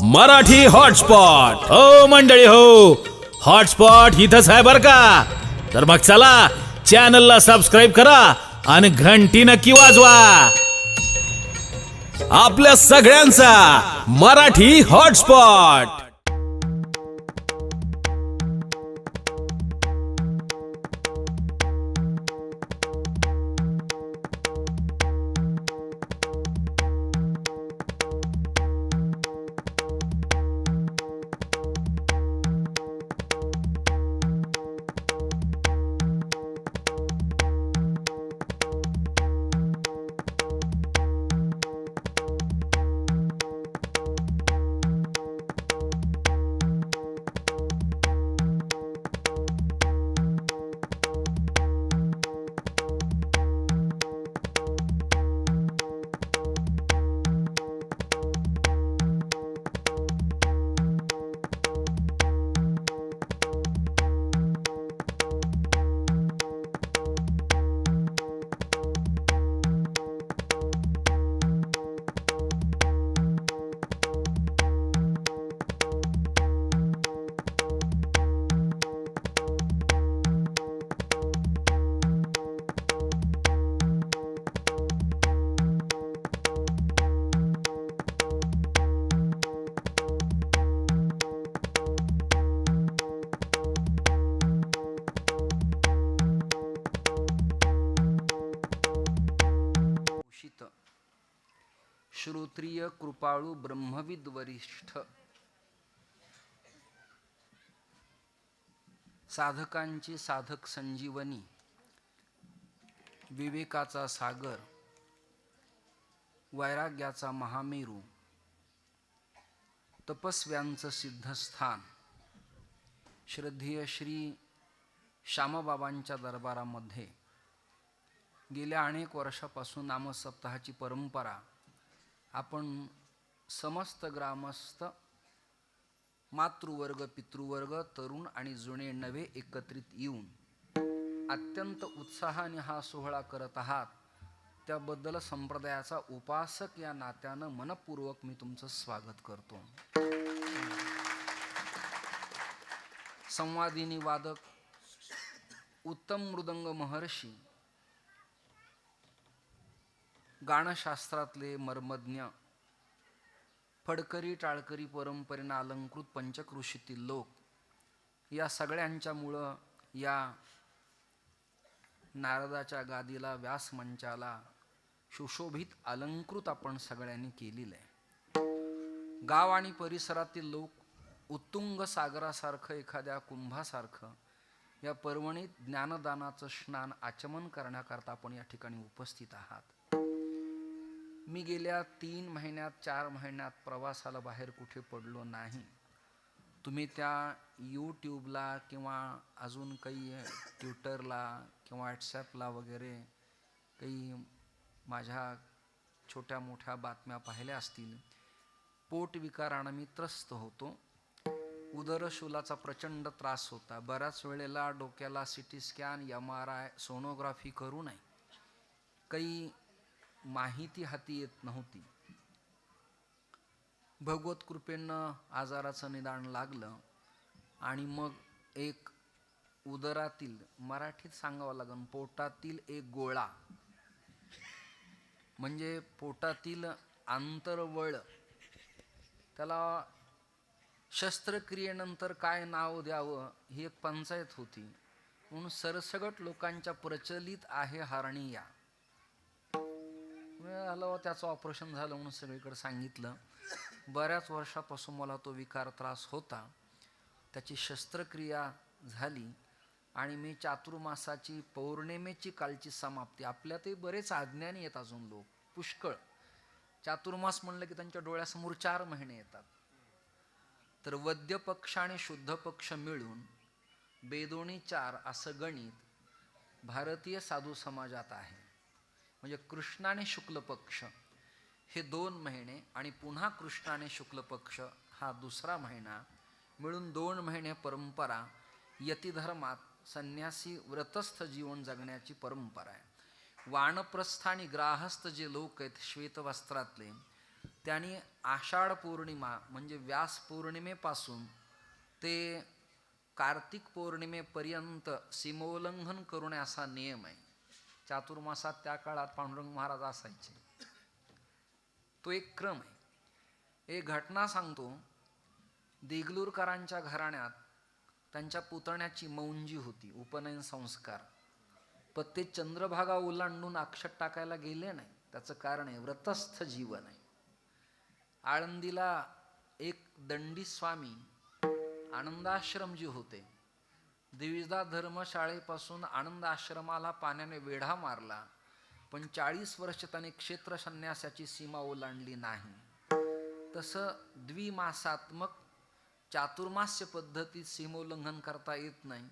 Marathi hotspot हो मंडळी हो, हॉटस्पॉट इथंच आहे बर का. तर मग चला चॅनलला सबस्क्राईब करा आणि घंटी नक्की वाजवा. आपल्या सगळ्यांचा मराठी हॉटस्पॉट. श्रोत्रिय कृपाळू ब्रह्मविद वरिष्ठ साधकांची साधक संजीवनी, विवेकाचा सागर, वैराग्याचा महामेरू, तपस्व्यांचं सिद्धस्थान, श्रद्धेय श्री श्यामबाबांच्या दरबारामध्ये गेल्या अनेक वर्षापासून नामसप्ताहाची परंपरा आपण समस्त ग्रामस्थ, मातृवर्ग, पितृवर्ग, तरुण आणि जुने नवे एकत्रित येऊन अत्यंत उत्साहाने हा सोहळा करत आहात. त्याबद्दल संप्रदायाचा उपासक या नात्यानं मनपूर्वक मी तुमचं स्वागत करतो. संवादिनी वादक, उत्तम मृदंग महर्षी, गानशास्त्रातले मर्मज्ञ, फडकरी टाळकरी परंपरेनं अलंकृत पंचकृषीतील लोक, या सगळ्यांच्यामुळं या नारदाच्या गादीला, व्यासमंचाला सुशोभित अलंकृत आपण सगळ्यांनी केलेलं आहे. गाव आणि परिसरातील लोक उत्तुंग सागरासारखं, एखाद्या कुंभासारखं या पर्वणीत ज्ञानदानाचं स्नान आचमन करण्याकरता आपण या ठिकाणी उपस्थित आहात. मी गेल्या 3 महिन्यात 4 महिन्यात प्रवासाला बाहेर कुठे पडलो नाही. तुम्ही त्या यूट्यूबला किंवा अजून काही ट्विटरला किंवा व्हॉट्सॲपला वगैरे काही माझ्या छोट्या मोठ्या बातम्या पाहिल्या असतील. पोटविकारानं मी त्रस्त होतो. उदरशूलाचा प्रचंड त्रास होता. बऱ्याच वेळेला डोक्याला सिटी स्कॅन, MRI, सोनोग्राफी करू नये, काही माहिती हाती येत नव्हती. भगवत कृपेनं आजाराचं निदान लागलं आणि मग एक उदरातील, मराठीत सांगावं लागेल, पोटातील एक गोळा, म्हणजे पोटातील आंतरवळ, त्याला शस्त्रक्रियेनंतर काय नाव द्यावं ही एक पंचायत होती. म्हणून सरसगट लोकांच्या प्रचलित आहे हर्निया. झालं, त्याचं ऑपरेशन झालं म्हणून सगळीकडे सांगितलं. बऱ्याच वर्षापासून मला तो विकार त्रास होता. त्याची शस्त्रक्रिया झाली आणि मी चातुर्मासाची पौर्णिमेची कालची समाप्ती, आपल्यातही बरेच अज्ञानी आहेत अजून लोक पुष्कळ. चातुर्मास म्हणलं की त्यांच्या डोळ्यासमोर 4 महिने येतात. तर वद्य पक्ष आणि शुद्ध पक्ष मिळून बेदोणी 4 असं गणित भारतीय साधू समाजात आहे. म्हणजे कृष्ण आणि शुक्ल पक्ष हे 2 महिने आणि पुन्हा कृष्ण आणि शुक्ल पक्ष हा दुसरा महिना मिळून 2 महिने परंपरा यतिधर्मात संन्यासी व्रतस्थ जीवन जगण्याची परंपरा आहे. वानप्रस्थ आणि ग्राहस्थ जे लोक आहेत श्वेत वस्त्रातले, त्यांनी आषाढ पौर्णिमा म्हणजे व्यास पौर्णिमेपासून ते कार्तिक पौर्णिमेपर्यंत सीमोल्लंघन करू नये असा नियम आहे. चातुर्मासात त्या काळात पांडुरंग महाराज असायचे. तो एक क्रम आहे. एक घटना सांगतो. देगलूरकरांच्या घराण्यात त्यांच्या पुतण्याची मौंजी होती, उपनयन संस्कार. पण ते चंद्रभागा ओलांडून अक्षत टाकायला गेले नाही. त्याचं कारण आहे व्रतस्थ जीवन आहे. आळंदीला एक दंडी स्वामी आनंदाश्रम जे होते, द्विविधा धर्मशाळेपासून आनंद आश्रमाला पाण्याने वेढा मारला, पण 40 वर्ष त्याने क्षेत्र संन्यासाची सीमा ओलांडली नाही. तसं द्विमासात्मक चातुर्मास्य पद्धतीत सीमोल्लंघन करता येत नाही.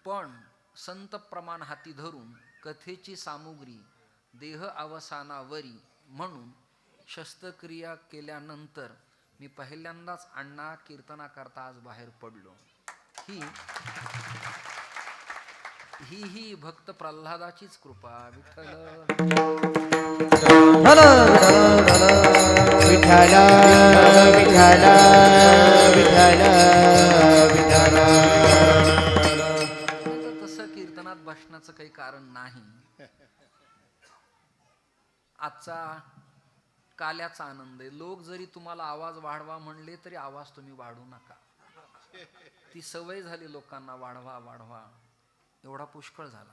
पण संत प्रमाण हाती धरून कथेची सामुग्री देह अवसानावरी म्हणून शस्त्रक्रिया केल्यानंतर मी पहिल्यांदाच अण्णा कीर्तनाकरता आज बाहेर पडलो. ही भक्त प्रल्हादाचीच कृपा. विठ्ठल विठ्ठल विठ्ठल विठ्ठल विठ्ठल. तसं कीर्तनात बसण्याचं काही कारण नाही. आजचा काल्याचा आनंद आहे. लोक जरी तुम्हाला आवाज वाढवा म्हणले तरी आवाज तुम्ही वाढवू नका. ती सवय झाली लोकांना, वाढवा वाढवा. एवढा पुष्कळ झाला.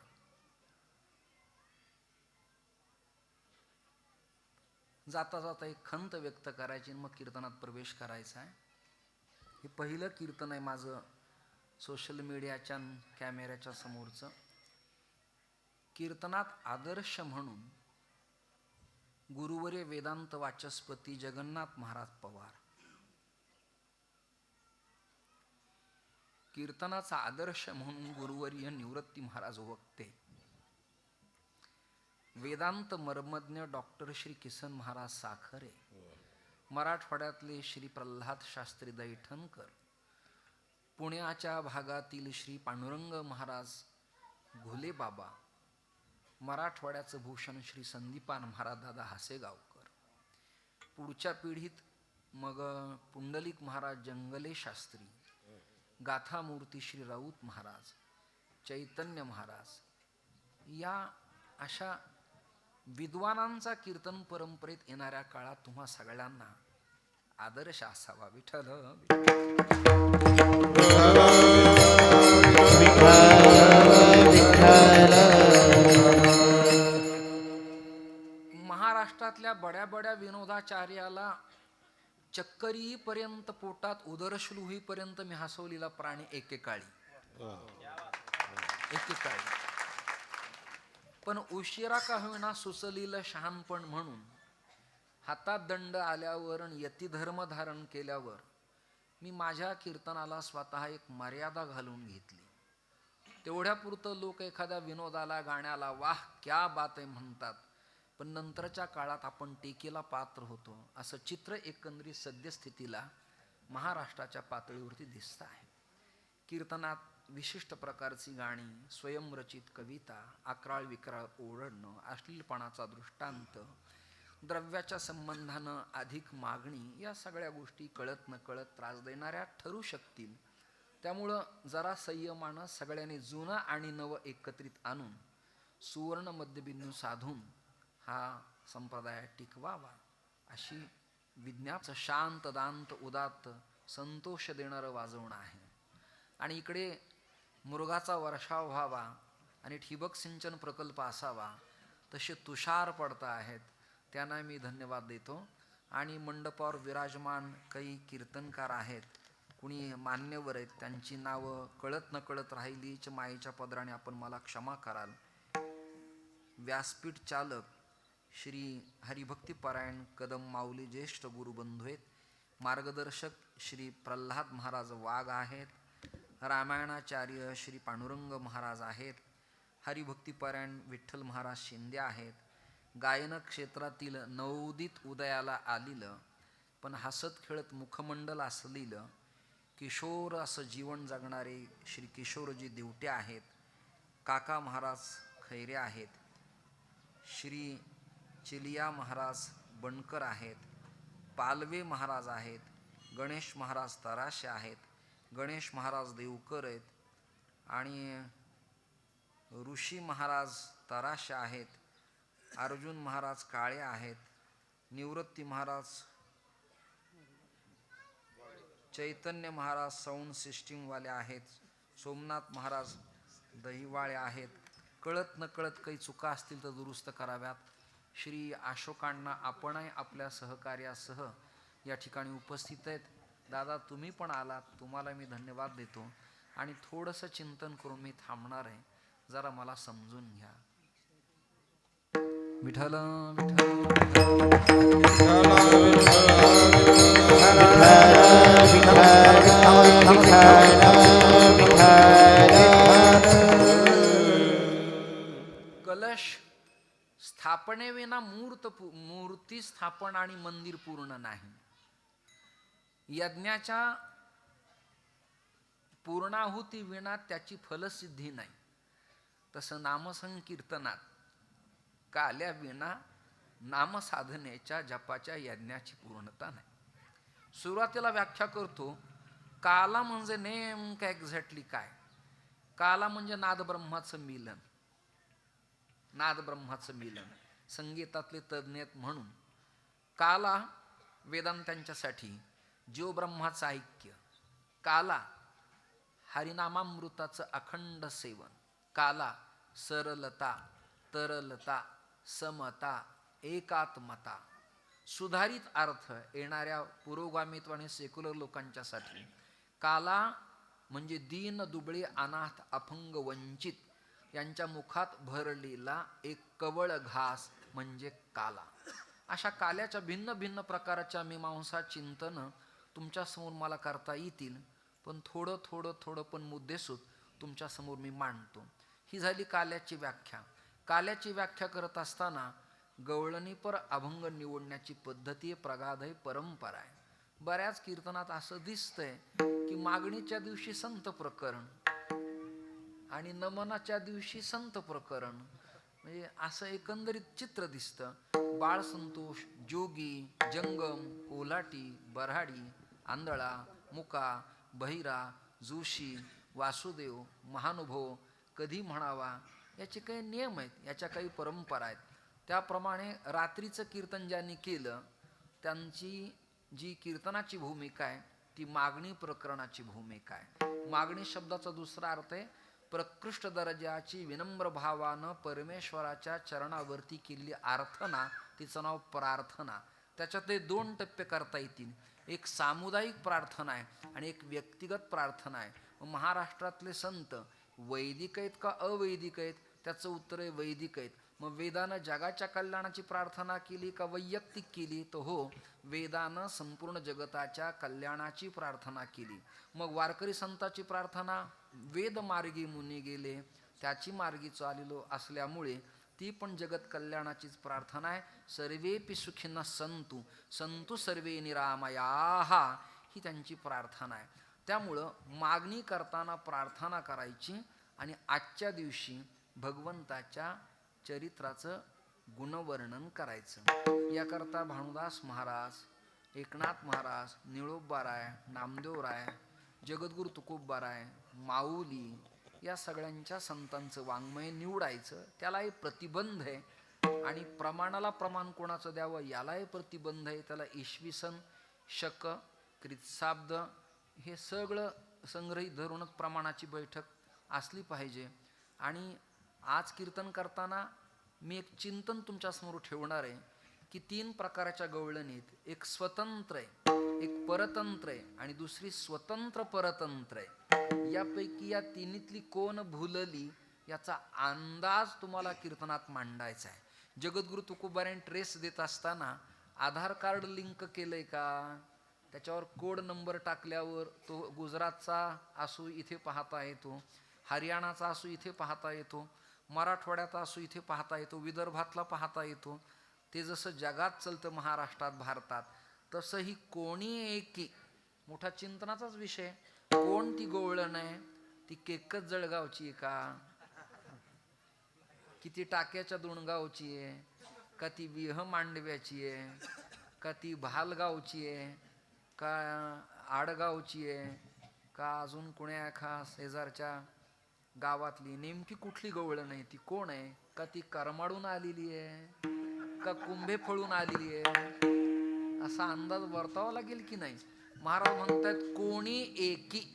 जाता जाता एक खंत व्यक्त करायची, मग कीर्तनात प्रवेश करायचा आहे. हे पहिलं कीर्तन आहे माझं सोशल मीडियाच्या कॅमेऱ्याच्या समोरचं. कीर्तनात आदर्श म्हणून गुरुवर्य वेदांत वाचस्पती जगन्नाथ महाराज पवार. कीर्तनाचा आदर्श म्हणून गुरुवर्य निवृत्ती महाराज वक्ते. वेदांत मर्मज्ञ डॉक्टर श्री किसन महाराज साखरे. मराठवाड्यातले श्री प्रल्हाद शास्त्री दैठणकर. पुण्याच्या भागातील श्री पांडुरंग महाराज घोले बाबा. मराठवाड्याचं भूषण श्री संदीपान महाराज दादा हासेगावकर. पुढच्या पिढीत मग पुंडलिक महाराज जंगले शास्त्री, गाथामूर्ती श्री राऊत महाराज, चैतन्य महाराज. या अशा विद्वानांचा कीर्तन परंपरेत येणाऱ्या काळात तुम्हा सगळ्यांना आदर्श असावा. विठ्ठल महाराष्ट्रातल्या बड्या बड्या विनोदाचार्याला चक्करीपर्यंत पोटात उदरश्लूहीपर्यंत मी हसवलेला प्राणी एकेकाळी. पण उशिरा का होईना सुचलेलं शहाणपण म्हणून हातात दंड आल्यावर आणि यती धर्म धारण केल्यावर मी माझ्या कीर्तनाला स्वतः एक मर्यादा घालून घेतली. तेवढ्यापुरतं लोक एखाद्या विनोदाला, गाण्याला वाह क्या बात आहे म्हणतात, पण नंतरच्या काळात आपण टीकेला पात्र होतो. असं चित्र एकंदरीत सद्यस्थितीला महाराष्ट्राच्या पातळीवरती दिसतं आहे. कीर्तनात विशिष्ट प्रकारची गाणी, स्वयंरचित कविता, अक्राळ विक्राळ ओरडणं, अश्लीलपणाचा दृष्टांत, द्रव्याच्या संबंधानं अधिक मागणी, या सगळ्या गोष्टी कळत नकळत त्रास देणाऱ्या ठरू शकतील. त्यामुळं जरा संयमानं सगळ्यांनी जुनं आणि नवं एकत्रित आणून सुवर्ण मध्यबिंदू साधून हा संप्रदाय टिकवावा अशी विज्ञाचं शांत दांत उदात्त संतोष देणारं वाजवणं आहे. आणि इकडे मृगाचा वर्षाव व्हावा आणि ठिबक सिंचन प्रकल्प असावा तसे तुषार पडता आहेत, त्यांना मी धन्यवाद देतो. आणि मंडपावर विराजमान काही कीर्तनकार आहेत, कुणी मान्यवर आहेत, त्यांची नावं कळत नकळत राहिलीच मायेच्या पदराने आपण मला क्षमा कराल. व्यासपीठ चालक श्री हरिभक्तीपरायण कदम माऊली ज्येष्ठ गुरुबंधू आहेत. मार्गदर्शक श्री प्रल्हाद महाराज वाघ आहेत. रामायणाचार्य श्री पांडुरंग महाराज आहेत. हरिभक्तीपरायण विठ्ठल महाराज शिंदे आहेत. गायन क्षेत्रातील नवोदित उदयाला आलेलं पण हसत खेळत मुखमंडल असलेलं किशोर असं जीवन जगणारे श्री किशोरजी दिवटे आहेत. काका महाराज खैरे आहेत. श्री चिलिया महाराज बनकर आहेत. पालवे महाराज आहेत, गणेश महाराज तराशे आहेत, गणेश महाराज देवकर आहेत आणि ऋषी महाराज तराशे आहेत, अर्जुन महाराज काळे आहेत, निवृत्ती महाराज, चैतन्य महाराज साऊंड सिस्टीमवाले आहेत, सोमनाथ महाराज दहिवाळे आहेत. कळत न कळत काही चुका असतील तर दुरुस्त कराव्यात. श्री अशोकांना आपणही आपल्या सहकार्यासह या ठिकाणी उपस्थित आहेत. दादा तुम्ही पण आलात, तुम्हाला मी धन्यवाद देतो आणि थोडंसं चिंतन करून मी थांबणार आहे. जरा मला समजून घ्या. विठ्ठल कलश स्थापनेविना मूर्ती स्थापन आणि मंदिर पूर्ण नाही. यज्ञाच्या पूर्णाहुती विना त्याची फलसिद्धी नाही. तसं नामसंकीर्तनात काल्या विना नामसाधनेच्या जपाच्या यज्ञाची पूर्णता नाही. सुरुवातीला व्याख्या करतो. काला म्हणजे नेमकं एक्झॅक्टली काय? काला म्हणजे नादब्रह्माचं मिलन. नादब्रह्माचं मिलन संगीतातले तज्ज्ञ म्हणून काला वेदांतांच्यासाठी जीव ब्रह्माचं ऐक्य, काला हरिनामामृताचं अखंड सेवन, काला सरलता, तरलता, समता, एकात्मता. सुधारित अर्थ येणाऱ्या पुरोगामित्व आणि सेक्युलर लोकांच्यासाठी काला म्हणजे दीन दुबळे अनाथ अपंग वंचित यांच्या मुखात भरलेला एक कवळ घास म्हणजे काला. अशा काल्याच्या भिन्न भिन्न प्रकारच्या मीमांसा चिंतन तुमच्यासमोर मला करता येतील, पण थोडं पण मुद्देसूद तुमच्यासमोर मी मांडतो. ही झाली काल्याची व्याख्या. काल्याची व्याख्या करत असताना गवळणीपर अभंग निवडण्याची पद्धती प्रगाध आहे, परंपरा आहे. बऱ्याच कीर्तनात असं दिसतंय की मागणीच्या दिवशी संत प्रकरण आणि नमनाच्या दिवशी संत प्रकरण, म्हणजे असं एकंदरीत चित्र दिसतं. बाळ संतोष, जोगी, जंगम, कोल्हाटी, बऱ्हाडी, आंधळा, मुका, बहिरा, जोशी, वासुदेव, महानुभव कधी म्हणावा याचे काही नियम आहेत, याच्या काही परंपरा आहेत. त्याप्रमाणे रात्रीचं कीर्तन ज्यांनी केलं त्यांची जी कीर्तनाची भूमिका आहे ती मागणी प्रकरणाची भूमिका आहे. मागणी शब्दाचा दुसरा अर्थ आहे प्रकृष्ट दर्जाची विनम्र भावानं परमेश्वराच्या चरणावरती केलेली आर्थना, तिचं नाव प्रार्थना. त्याच्यातले दोन टप्पे करता येतील. एक सामुदायिक प्रार्थना आहे आणि एक व्यक्तिगत प्रार्थना आहे. महाराष्ट्रातले संत वैदिक आहेत का अवैदिक आहेत? त्याचं उत्तर आहे वैदिक आहेत. मग वेदानं जगाच्या कल्याणाची प्रार्थना केली का वैयक्तिक केली? तर हो, वेदानं संपूर्ण जगताच्या कल्याणाची प्रार्थना केली. मग वारकरी संताची प्रार्थना वेद मार्गी मुनी गेले त्याची मार्गी चालिलो असल्यामुळे ती पण जगत कल्याणाचीच प्रार्थना आहे. सर्वेपि सुखिनः सन्तु सन्तु सर्वे निरामयाः ही त्यांची प्रार्थना आहे. त्यामुळं मागणी करताना प्रार्थना करायची आणि आजच्या दिवशी भगवंताच्या चरित्राचं गुणवर्णन करायचं. याकरता भानुदास महाराज, एकनाथ महाराज, निळोबाराय, नामदेवराय, जगद्गुरु तुकोबाराय, माऊली या सगळ्यांच्या संतांचं वाङ्मय निवडायचं. त्यालाही प्रतिबंध आहे आणि प्रमाणाला प्रमाण कोणाचं द्यावं यालाही प्रतिबंध आहे. त्याला इसवी सन, शक, क्रित्साब्द हे सगळं संग्रहित धरूनच प्रमाणाची बैठक असली पाहिजे. आणि आज कीर्तन करताना मी एक चिंतन तुमच्यासमोर ठेवणार आहे की 3 प्रकारच्या गवळणीत एक स्वतंत्र आहे, एक परतंत्र आहे आणि दुसरी स्वतंत्र परतंत्र आहे. यापैकी या तिन्हीतली कोण भुलली याचा अंदाज तुम्हाला कीर्तनात मांडायचा आहे. जगद्गुरु तुकोबारायण ट्रेस देत असताना आधार कार्ड लिंक केलंय का? त्याच्यावर कोड नंबर टाकल्यावर तो गुजरातचा असू इथे पाहता येतो, हरियाणाचा असू इथे पाहता येतो, मराठवाड्याचा असू इथे पाहता येतो, विदर्भातला पाहता येतो. ते जसं जगात चलतं महाराष्ट्रात भारतात तसं ही कोणी एकी मोठा चिंतनाचाच विषय. कोण ती गवळण आहे? ती केकच जळगावची आहे का? किती टाक्याच्या दोणगावची आहे का? ती विह मांडव्याची आहे का ती भालगावची आहे, का आडगावची आहे, का अजून कुण्या एका शेजारच्या गावातली, नेमकी कुठली गवळ नाही ती कोण आहे? का ती करमाडून आलेली आहे, का कुंभे फळून आलेली आहे, असा अंदाज वर्तावा लागेल की नाही. महाराज म्हणतात कोणी एकी.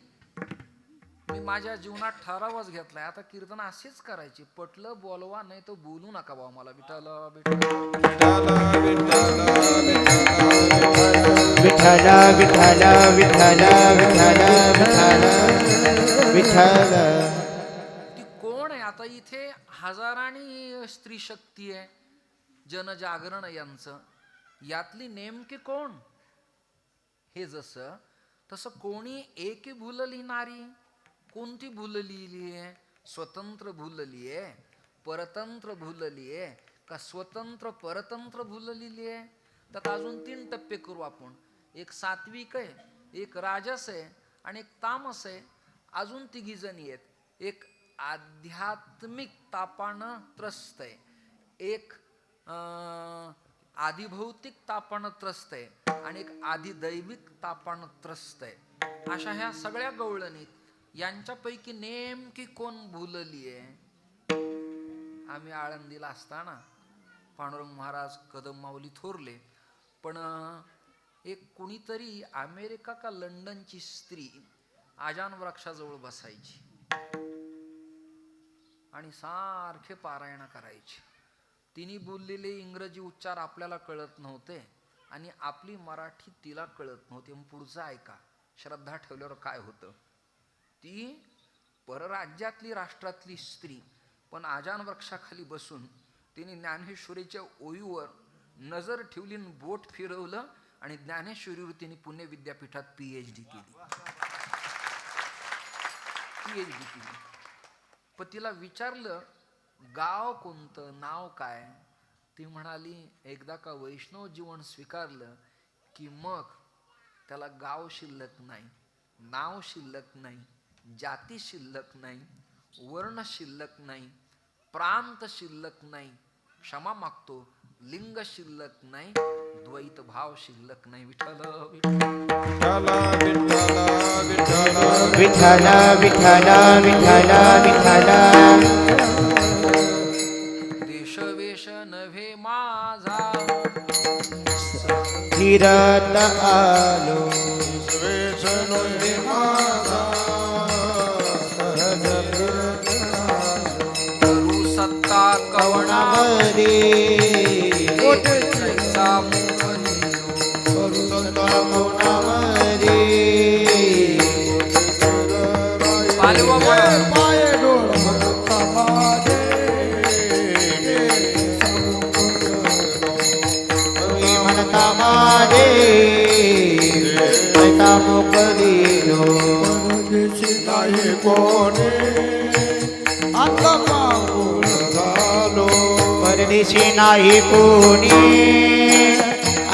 मी माझ्या जीवनात ठरावच घेतलाय, आता कीर्तन असेच करायचे, पटलं बोलवा, नाही तर बोलू नका बाबा मला. विठ्ठल विठ्ठल विठ्ठल विठ्ठल विठ्ठल विठ्ठल विठ्ठल. ती कोण आहे? आता इथे हजारांनी स्त्री शक्ती आहे, जनजागरण यांचं, यातली नेमकी कोण? हे जसं तसं कोणी एकी भुलली नारी. कोणती भुललेली आहे? स्वतंत्र भुलली आहे, परतंत्र भुलली आहे, का स्वतंत्र परतंत्र भुललेली आहे? त्यात अजून 3 टप्पे करू आपण. एक सात्विक आहे, एक राजस आहे आणि एक तामस आहे. अजून 3 जणी आहेत. एक आध्यात्मिक तापानं त्रस्त आहे, एक आदिभौतिक तापानं त्रस्त आहे आणि एक आदिदैविक तापानं त्रस्त आहे. अशा ह्या सगळ्या गवळणीत यांच्यापैकी नेमकी कोण भुलली आहे? आम्ही आळंदीला असताना पांडुरंग महाराज, कदम माऊली थोरले, पण एक कुणीतरी अमेरिका का लंडनची स्त्री आजान वृक्षाजवळ बसायची आणि सारखे पारायण करायची. तिने बोललेले इंग्रजी उच्चार आपल्याला कळत नव्हते आणि आपली मराठी तिला कळत नव्हती. मग पुढचं ऐका, श्रद्धा ठेवल्यावर काय होतं. ती परराज्यातली राष्ट्रातली स्त्री, पण आजान वृक्षाखाली बसून तिने ज्ञानेश्वरीच्या ओळीवर नजर ठेवली, बोट फिरवलं आणि ज्ञानेश्वरीवर तिने पुणे विद्यापीठात PhD केली. पण तिला विचारलं गाव कोणतं, नाव काय? ती म्हणाली एकदा का वैष्णव जीवन स्वीकारलं की मग त्याला गाव शिल्लक नाही, नाव शिल्लक नाही, जाती शिल्लक नाही, वर्ण शिल्लक नाही, प्रांत शिल्लक नाही, क्षमा मागतो, लिंग शिल्लक नाही, द्वैत भाव शिल्लक नाही. विठ्ठल विठ्ठल विठ्ठल विठ्ठल विठ्ठल. देशवेश नव्हे माझा फिरत आलो, करू सत्ता कवणावरी जैसा म्हणता माझे ऐसा मोकळीलो नाही कोणी आता पाऊल झालो. परदेशी नाही कोणी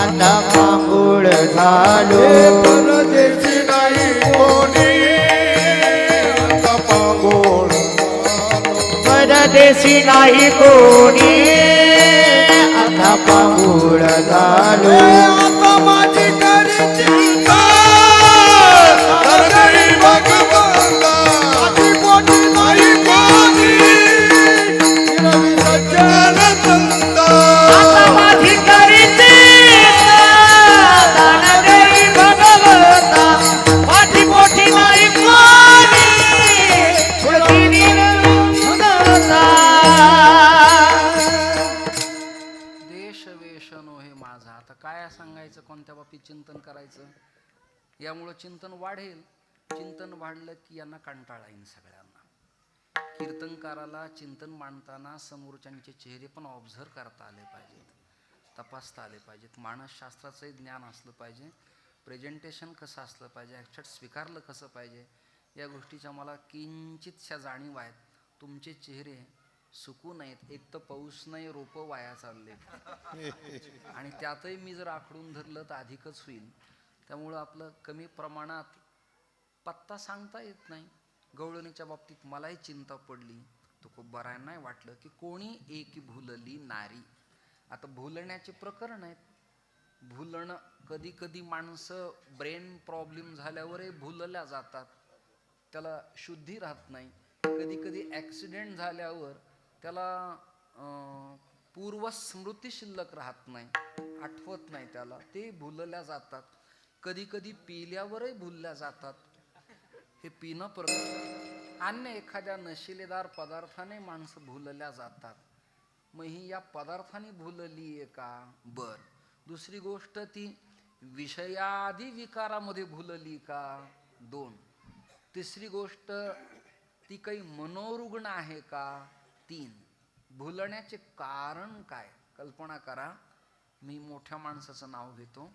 आता पांगुळ झालो. परदेशी नाही कोणी आता पांगुळ झालो. परदेशी नाही कोणी आता पांगुळ झालो. आता माझी करी चिंता हरी भगवंता, माझी पोटी नाही कोणी रवी सज्जन संत. आता माझी करी चिंता हरी भगवंता, माझी पोटी नाही कोणी देशवेशनो हे माझा. आता काय सांगायचं, कोणत्या बाबतीत चिंतन करायचं? यामुळं चिंतन वाढेल. चिंतन वाढलं की यांना कंटाळा येईल सगळ्यांना. कीर्तनकाराला चिंतन मांडताना समोरच्यांचे चेहरे पण ऑब्झर्व करता आले पाहिजेत, तपासता आले पाहिजेत. मानसशास्त्राचंही ज्ञान असलं पाहिजे, प्रेझेंटेशन कसं असलं पाहिजे, ॲक्च्युअल स्वीकारलं कसं पाहिजे, या गोष्टीच्या मला किंचितशा जाणीव आहेत. तुमचे चेहरे सुकू नयेत. एक तर पाऊस नाही, रोपं वाया चालले आणि त्यातही मी जर आखडून धरलं तर अधिकच होईल. त्यामुळं आपलं कमी प्रमाणात पत्ता सांगता येत नाही. गवळणीच्या बाबतीत मलाही चिंता पडली, तो खूप बरं नाही वाटलं की कोणी एकी भुलली नारी. आता भुलण्याचे प्रकरण आहेत. भुलणं, कधी कधी माणसं ब्रेन प्रॉब्लेम झाल्यावरही भुलल्या जातात, त्याला शुद्धी राहत नाही. कधी कधी ॲक्सिडेंट झाल्यावर त्याला पूर्वस्मृती शिल्लक राहत नाही, आठवत नाही त्याला, ते भुलल्या जातात. कधी कधी पिल्यावरही भुलल्या जातात. हे पिणं प्रकार. अन्य एखाद्या नशिलेदार पदार्थाने माणसं भुलल्या जातात. मग ही या पदार्थाने भुलली आहे का? बर. दुसरी गोष्ट, ती विषयादी विकारामध्ये भुलली का? 2. तिसरी गोष्ट, ती काही मनोरुग्ण आहे का? 3. भुलण्याचे कारण काय? कल्पना करा, मी मोठ्या माणसाचं नाव घेतो.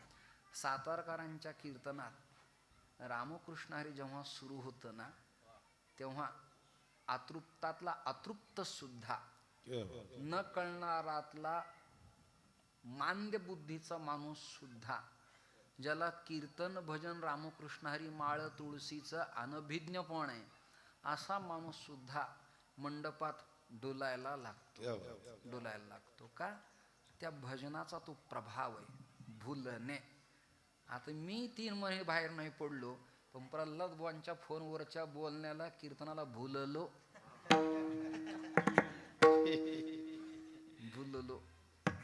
सातारकरांच्या कीर्तनात रामकृष्ण हरी जेव्हा सुरू होतं ना, तेव्हा अतृप्तातला अतृप्त सुद्धा, न कळणारातला मांद्य बुद्धीचा माणूस सुद्धा, ज्याला कीर्तन भजन रामकृष्ण हरी माळ तुळशीचं अनभिज्ञपण आहे, असा माणूस सुद्धा मंडपात डोलायला लागतो. का? त्या भजनाचा तो प्रभाव आहे. भुलणे. आता मी 3 महिने बाहेर नाही पडलो, पण प्रल्हाद बुवांच्या फोनवरच्या बोलण्याला कीर्तनाला भुललो.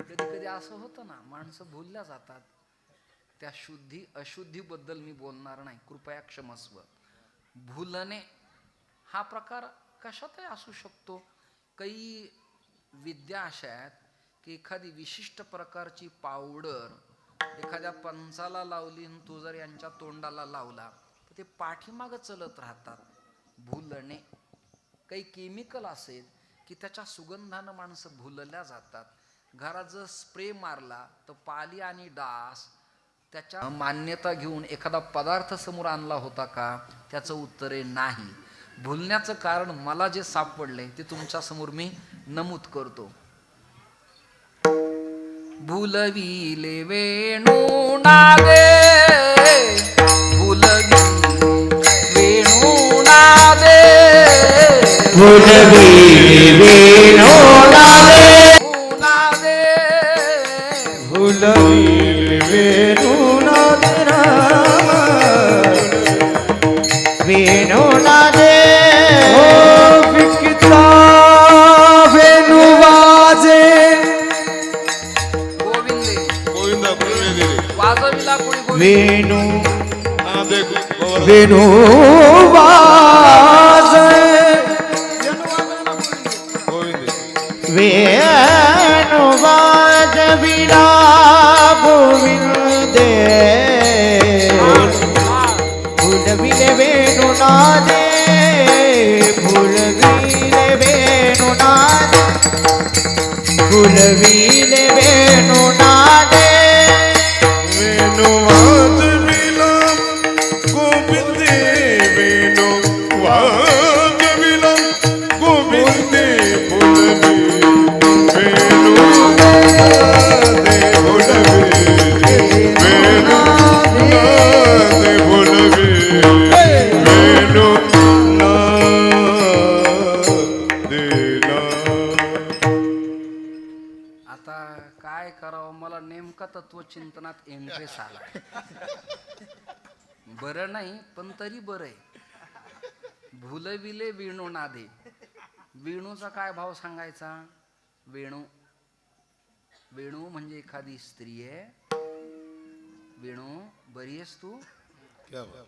कधी कधी असं होतं ना, माणसं भुलल्या जातात. त्या शुद्धी अशुद्धीबद्दल मी बोलणार नाही, कृपया क्षमस्व. भुलणे हा प्रकार कशातही असू शकतो. काही विद्या अशा आहेत की एखादी विशिष्ट प्रकारची पावडर एखाद्या पंचाला लावली आणि तो जर यांच्या तोंडाला लावला तर ते पाठीमागं चलत राहतात. भुलणे. काही केमिकल असेल की त्याच्या सुगंधानं माणसं भुलल्या जातात. घरात जर स्प्रे मारला तर पाली आणि डास त्याच्या मान्यता घेऊन एखादा पदार्थ समोर आणला होता का? त्याचं उत्तर आहे नाही. भुलण्याचं कारण मला जे सापडलंय ते तुमच्या समोर मी नमूद करतो. भुलविले वेणू नादे, भुलविले वेणू नादे, भुलविले वेणू नादे, नादे, भुलविले वेणू नादे राम, वेणू नादे. हो विकता वेणू वाजे, गोविंदे गोविंदा प्रेमे वाजविला कोणी गोविंद. वेणू दे वेणू वाजे, गोविंदे वेणू वाजविला गोविंदे. भुलविले वेणू नादे, भुलविले वेणू नादे, भुलविले वेणू नादे. वेणु वाजविला गोविंदे, वेणु वाजविला गोविंदे, भुलवी वेणु नादे, भुलवी वेणु नादे, भुलवी वेणु नादे ना. आता काय करावं, मला नेमका तत्वचिंतनात इंटरेस्ट आला. बरं नाही पण तरी बरं आहे. भुलविले वेणू नादे. वेणूचा काय भाव सांगायचा? वेणू, वेणू म्हणजे एखादी स्त्री आहे. वेणू, बरी आहेस तू? क्या बात.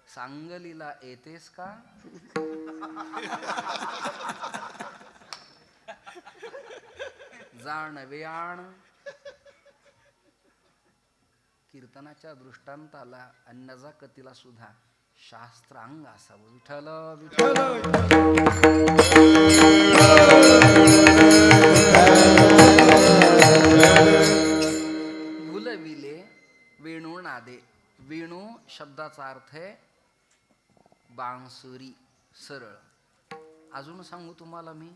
सांगलीला येतेस का? जाण वेयाण. कीर्तनाच्या दृष्टांताला अन्नजा कतीला सुद्धा शास्त्रांग असावं. विठ्ठल विठ्ठल. भुलविले वेणू नादे. वेणू शब्दाचा अर्थ आहे बांसुरी, सरळ. अजून सांगू तुम्हाला मी,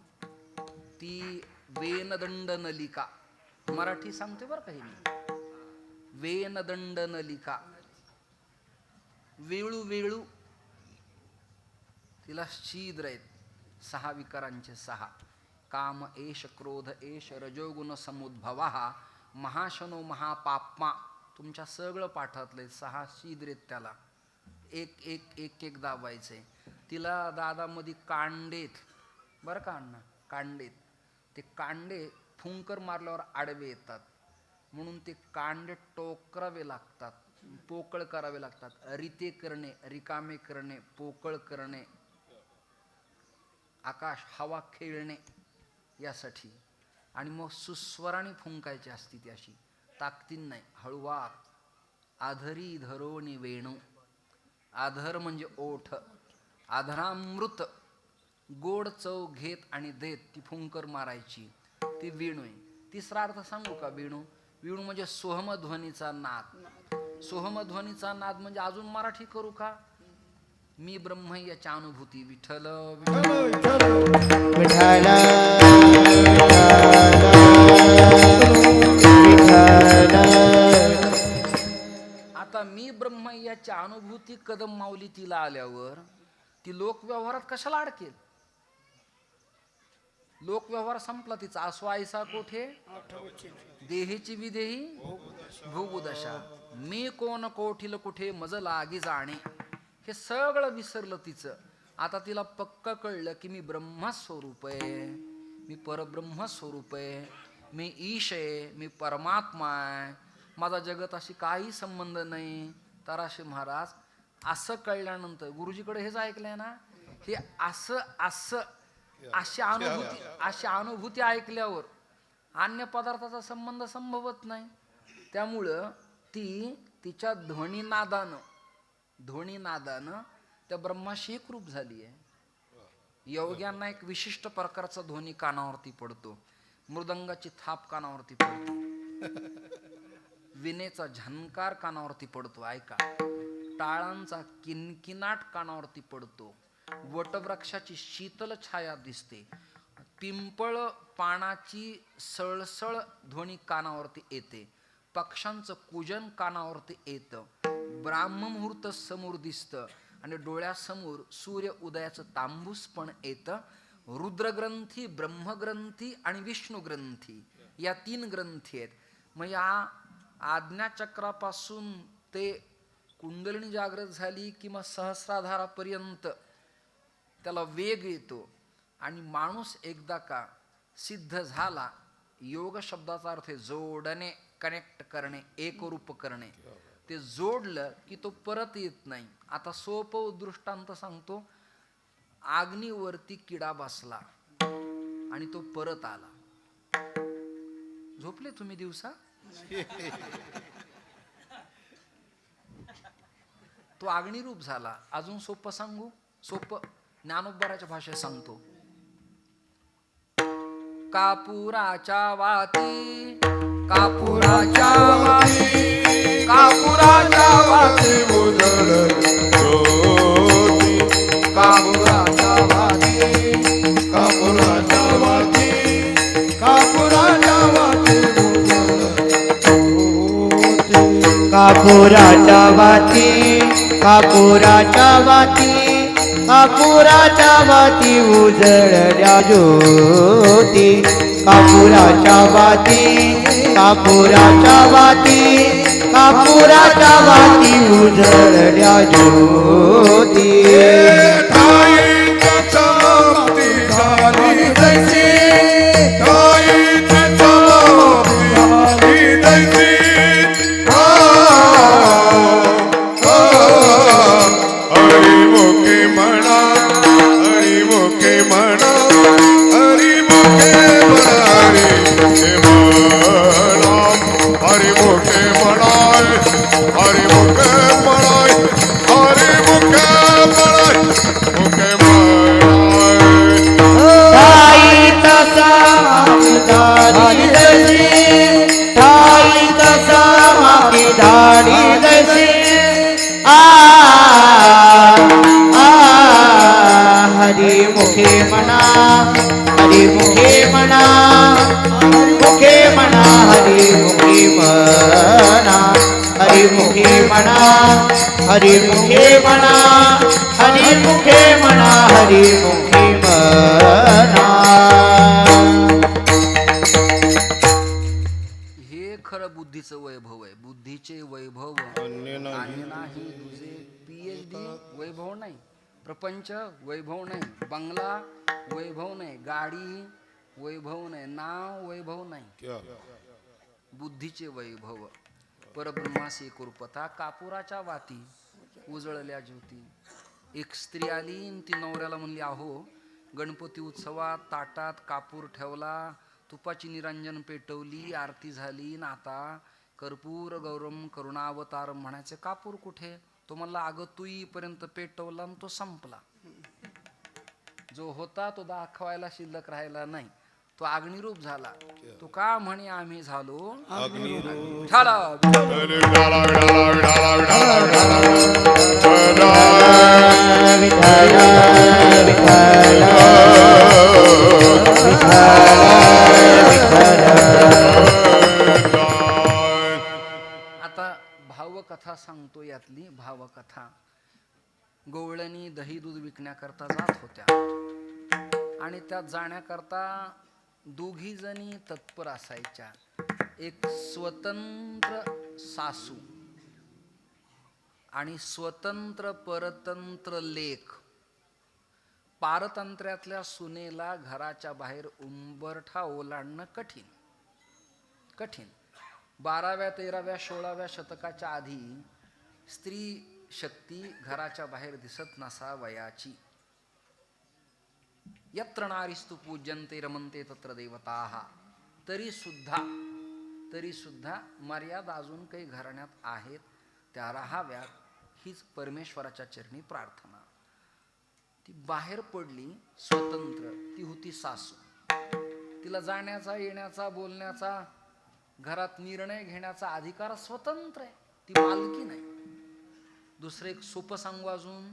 ती वेनदंड नलिका, मराठी सांगते बरं काही मी. वेनदंड नलिका, वेळू वेळू, तिला छिद्र आहेत. 6 विकारांचे 6. काम एष, क्रोध एष, रजोगुण समुद्भव, महाशनो महापाप्मा तुमच्या सगळं पाठातले 6 शीद्रेत त्याला एक एक एक एक दाबायचे. तिला दादामध्ये कांडेत बरं का अण्णा, कांडेत ते कांडे फुंकर मारल्यावर आडवे येतात म्हणून ते कांडे टोकरावे लागतात, पोकळ करावे लागतात. रिते करणे, रिकामे करणे, पोकळ करणे, आकाश हवा खेळणे यासाठी. आणि मग सुस्वराने फुंकायची असती ती अशी ताकदीन नाही, हळूवार. आधरी धरोणी वेणू, आधर म्हणजे ओठ, आधरामृत गोड चव घेत आणि देत ती फुंकर मारायची, ती वेणू आहे. तिसरा अर्थ सांगू का? वेणू, वेणू म्हणजे सोहमध्वनीचा नाद. सोहमध्वनीचा नाद म्हणजे अजून मराठी करू का? मी ब्रह्म याच्या अनुभूती. विठ्ठल विठ्ठल आता मी ब्रह्म याच्या अनुभूती कदम माऊली तिला आल्यावर ती लोकव्यवहारात कशाला अडकेल? लोकव्यवहार संपला तिचा. आसवा ऐसा कोठे देहेची विदेही भोगुदशा. मी कोण कोठील कुठे मज लागी जाणे, हे सगळं विसरलं तिचं. आता तिला पक्क कळलं की मी ब्रह्मस्वरूप आहे, मी परब्रह्मस्वरूप आहे, मी ईश आहे, मी परमात्मा आहे, माझा जगताशी काही संबंध नाही. तराशे महाराज असं कळल्यानंतर गुरुजीकडे हेच ऐकलंय ना, हे असं असं अशी अनुभूती ऐकल्यावर अन्य पदार्थाचा संबंध संभवत नाही. त्यामुळं ती तिच्या ध्वनीनादानं त्या ब्रह्माशी एकरूप झाली आहे. योग्यांना एक विशिष्ट प्रकारचा ध्वनी कानावरती पडतो. मृदंगाची थाप कानावरती पडते, विनेचा झंकार कानावरती पडतो, ऐका. टाळांचा किनकिनाट कानावरती पडतो. वटवृक्षाची शीतल छाया दिसते. पिंपळ पानाची सळसळ ध्वनी कानावरती येते. पक्ष्यांचं कूजन कानावरती येतं. ब्राह्ममुहूर्त समोर दिसतं आणि डोळ्यासमोर सूर्य उदयाचं तांबूस पण येतं. रुद्रग्रंथी, ब्रह्मग्रंथी आणि विष्णुग्रंथी या 3 ग्रंथी आहेत. मग या आज्ञाचक्रापासून ते कुंडलिनी जागृत झाली किंवा सहस्राधारापर्यंत त्याला वेग येतो. आणि माणूस एकदा का सिद्ध झाला, योग शब्दाचा अर्थ आहे जोडणे, कनेक्ट करणे, एकरूप करणे. ते जोडलं की तो परत येत नाही. आता सोपं दृष्टांत सांगतो. अग्नीवरती किडा बसला आणि तो परत आला. झोपले तुम्ही दिवसा? तो अग्निरूप झाला. अजून सोपं सांगू, सोपं ज्ञानोबराच्या भाषेत सांगतो. कापुराच्या वाती, कापुराच्या वाती, कापुराच्या वाती उजळ ज्योती, कापुराच्या वाती, कापुराच्या वाती, कापुराच्या वाती कापुराच्या वाती, कापुराच्या वाती, कापुराच्या वाती उजळल्या ज्योती. कापुराच्या वाती, कापुराच्या वाती, कापुराच्या वाती उजळल्या ज्योती. ताईची समाप्ती झाली तैसी, ताईची समाप्ती झाली तैसी. हरी मुखे म्हणा, हरी मुखे म्हणा, हरी मुखे म्हणा, हरी मुखे म्हणा, हरी मुखे म्हणा, हरी मुखे म्हणा, मुखे म्हणा. ठाई तसा धाडी तशी, ठाई तसा मागे धाडी तशी. हरी मुखे म्हणा, हरी मुखे म्हणा, मुखे म्हणा, हरी मुखे म्हणा, हरी मुखे म्हणा, हरी मुखे म्हणा, हरी मुखे म्हणा, हरी मुखे म्हणा. हे बुद्धीचं वैभव आहे. बुद्धीचे वैभव अन्य नाही. आणि नाही तुझे PhD वैभव नाही, प्रपंच वैभव नाही, बंगला वैभव नाही, गाडी वैभव नाही, नाव वैभव नाही, क्या बुद्धीचे वैभव. परब्रह्मासी कुरपता कापुराच्या वाती उजळल्या ज्योती. एक स्त्री आली आणि ती नवऱ्याला म्हणली, अहो गणपती उत्सवात ताटात कापूर ठेवला, तुपाची निरंजन पेटवली, आरती झाली, आणि आता कर्पूर गौरम करुणावतार म्हणायचे, कापूर कुठे? तो म्हणला, अगं तू येईपर्यंत पेटवला आणि तो संपला. जो होता तो दाखवायला शिल्लक राहिला नाही, तो अग्निरूप झाला. तो का म्हणे आम्ही झालो अग्निरूप. ठाला. विठाला विठाला विठाला विठाला विठाला आता भावकथा सांगतो. यातली भावकथा. गवळणी दही दूध विकण्याकरता जात होत्या आणि त्यात जाण्याकरता दोघी जणी तत्पर असायच्या. एक स्वतंत्र सासू आणि स्वतंत्र परतंत्र लेक. पारतंत्र्यातल्या सुनेला घराच्या बाहेर उंबरठा ओलांडणं कठीण कठीण. 12व्या 13व्या 16व्या शतकाच्या आधी स्त्री शक्ती घराच्या बाहेर दिसत नसावयाची. यत्र नारीस्तु पूज्यन्ते रमन्ते तत्र देवताः. तरी सुद्धा मर्यादा अजून काही घराण्यात आहेत, त्या राहाव्यात, हीच परमेश्वराच्या चरणी प्रार्थना. ती बाहेर पडली स्वतंत्र. ती होती सासू. तिला जाण्याचा येण्याचा बोलण्याचा घरात निर्णय घेण्याचा अधिकार स्वतंत्र आहे, ती मालकी नाही. दुसरं एक सोपं सांगू अजून.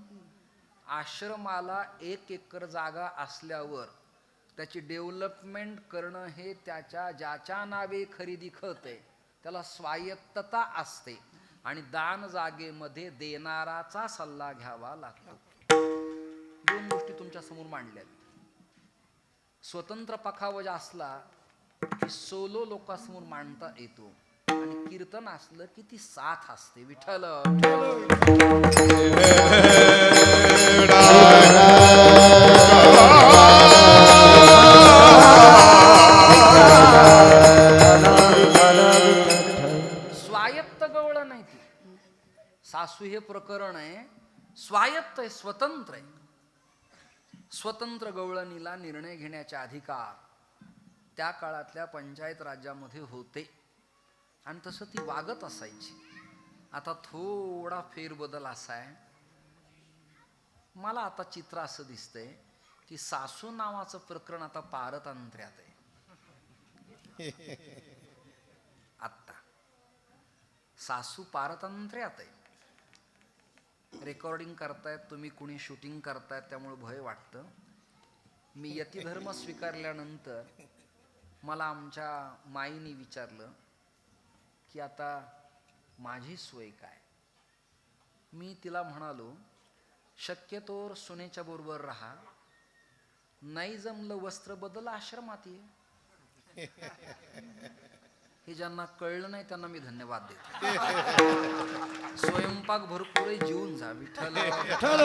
आश्रमाला 1 एकर जागा असल्यावर त्याची डेव्हलपमेंट करणं हे ज्याच्या नावे खरेदी खत आहे त्याला स्वायत्तता असते आणि दान जागेमध्ये देणाराचा सल्ला घ्यावा लागतो. 2 गोष्टी तुमच्या समोर मांडल्या. स्वतंत्र पखावज असला की सोलो लोकांसमोर मांडता येतो आणि कीर्तन असलं की ती साथ असते. विठ्ठल स्वायत्त गवळ नाही ती. सासू हे प्रकरण आहे, स्वायत्त आहे, स्वतंत्र आहे. स्वतंत्र गवळणीला निर्णय घेण्याचे अधिकार त्या काळातल्या पंचायत राज्यामध्ये होते आणि तसं ती वागत असायची. आता थोडा फेरबदल असा आहे. मला आता चित्र असं दिसतंय की सासू नावाचं प्रकरण आता पारतंत्र्यात आहे. आत्ता सासू पारतंत्र्यात आहे. रेकॉर्डिंग करतायत तुम्ही, कुणी शूटिंग करतायत, त्यामुळे भय वाटतं. मी यतिधर्म स्वीकारल्यानंतर मला आमच्या माईने विचारलं की आता माझी सोय काय. मी तिला म्हणालो, शक्यतोवर सुनेच्या बरोबर राहा, नाही जमलं वस्त्र बदल, आश्रमात ये. हे ज्यांना कळलं नाही त्यांना मी धन्यवाद देतो. स्वयंपाक भरपूर जीवन जा. विठ्ठल विठ्ठल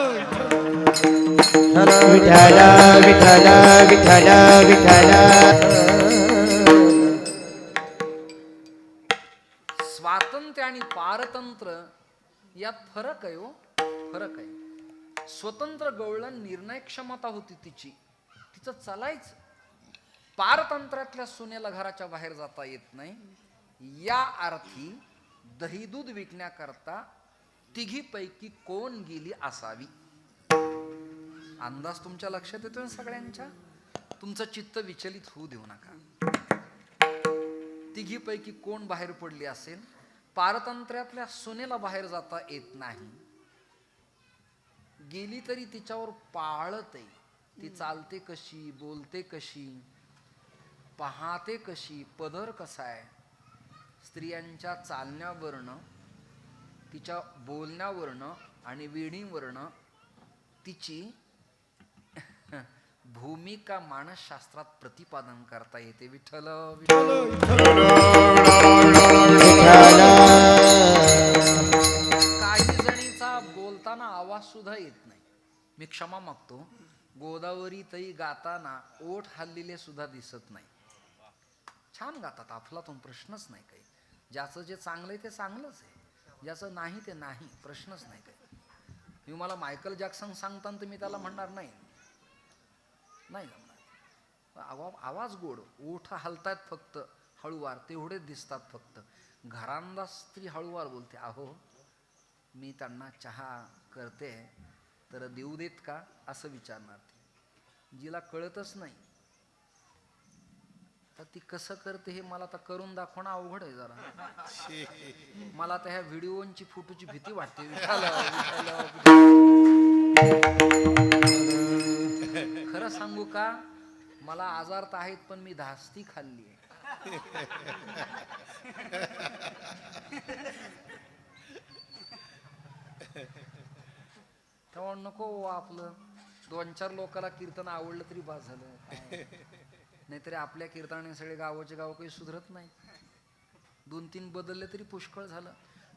विठ्ठल विठ्ठल विठ्ठल. स्वातंत्र्य आणि पारतंत्र्य यात फरक आहे हो, फरक आहे. स्वतंत्र गवळण निर्णय क्षमता होती तिची, तिचं चालायचं. पारतंत्र्यातल्या सुनेला घराच्या बाहेर जाता येत नाही. या अर्थी दही दूध विकण्याकरता तिघीपैकी कोण गेली असावी. अंदाज तुमच्या लक्षात येतोय सगळ्यांच्या. तुमचं चित्त विचलित होऊ देऊ नका. तिघीपैकी कोण बाहेर पडली असेल. पारतंत्र्यातल्या सुनेला बाहेर जाता येत नाही. गेली तरी तिच्यावर पाळत आहे. ती चालते कशी, बोलते कशी, पाहते कशी, पदर कसा आहे. स्त्रियांच्या चालण्यावरनं, तिच्या बोलण्यावरनं आणि वेणीवरनं तिची भूमिका मानसशास्त्रात प्रतिपादन करता येते. विठ्ठल विठ्ठल बोलताना आवाज सुद्धा येत नाही. मी क्षमा मागतो. गोदावरी तई गाताना ओठ हल्लेले सुद्धा दिसत नाही. छान गातात अफलातून, प्रश्नच नाही काही. ज्याचं जे चांगलं आहे ते चांगलंच आहे, ज्याचं नाही ते नाही, प्रश्नच नाही काही. मी मला मायकल जॅक्सन सांगताना तर मी त्याला म्हणणार नाही, नाही जमणार. आवाज गोड, ओठ हलतात फक्त हळूवार, तेवढेच दिसतात फक्त. घरांदा स्त्री हळूवार बोलते. अहो मी त्यांना चहा करते तर देऊ देत का असं विचारणार ती. जिला कळतच नाही तर ती कसं करते हे मला तर करून दाखवणं अवघड आहे जरा. मला तर ह्या व्हिडिओची फोटोची भीती वाटते. खरं सांगू का, मला आजार तर आहेत पण मी धास्ती खाल्ली आहे. तेव्हा नको आपलं 2-4 लोकांना कीर्तन आवडलं तरी बस झालं. नाहीतरी आपल्या कीर्तनाने सगळे गावाचे गाव काही सुधरत नाही. 2-3 बदलले तरी पुष्कळ झालं.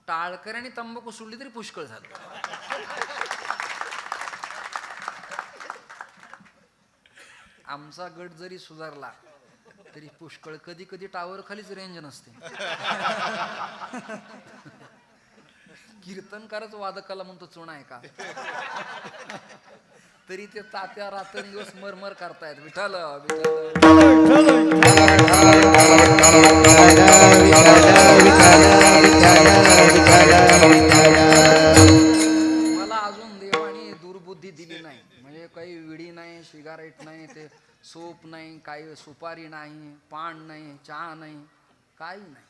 टाळकऱ्याने तंबाखू सोडली तरी पुष्कळ झालं. आमचा गट जरी सुधारला तरी पुष्कळ. कधी कधी टावर खालीच रेंज नसते. कीर्तनकारच वादकाला म्हणतो चुना आहे का, तरी ते तात्या रात्रंदिवस मरमर करतायत. विठ्ठल मला अजून देवाने दुर्बुद्धी दिली नाही. म्हणजे काही विडी नाही, सिगारेट नाही, ते सोप नाही, काही सुपारी नाही, पान नाही, चहा नाही, काही नाही.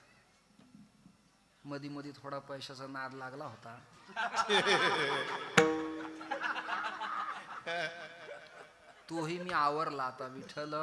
मधी मधी थोडा पैशाचा नाद लागला होता. तोही मी आवरला आता. विठ्ठल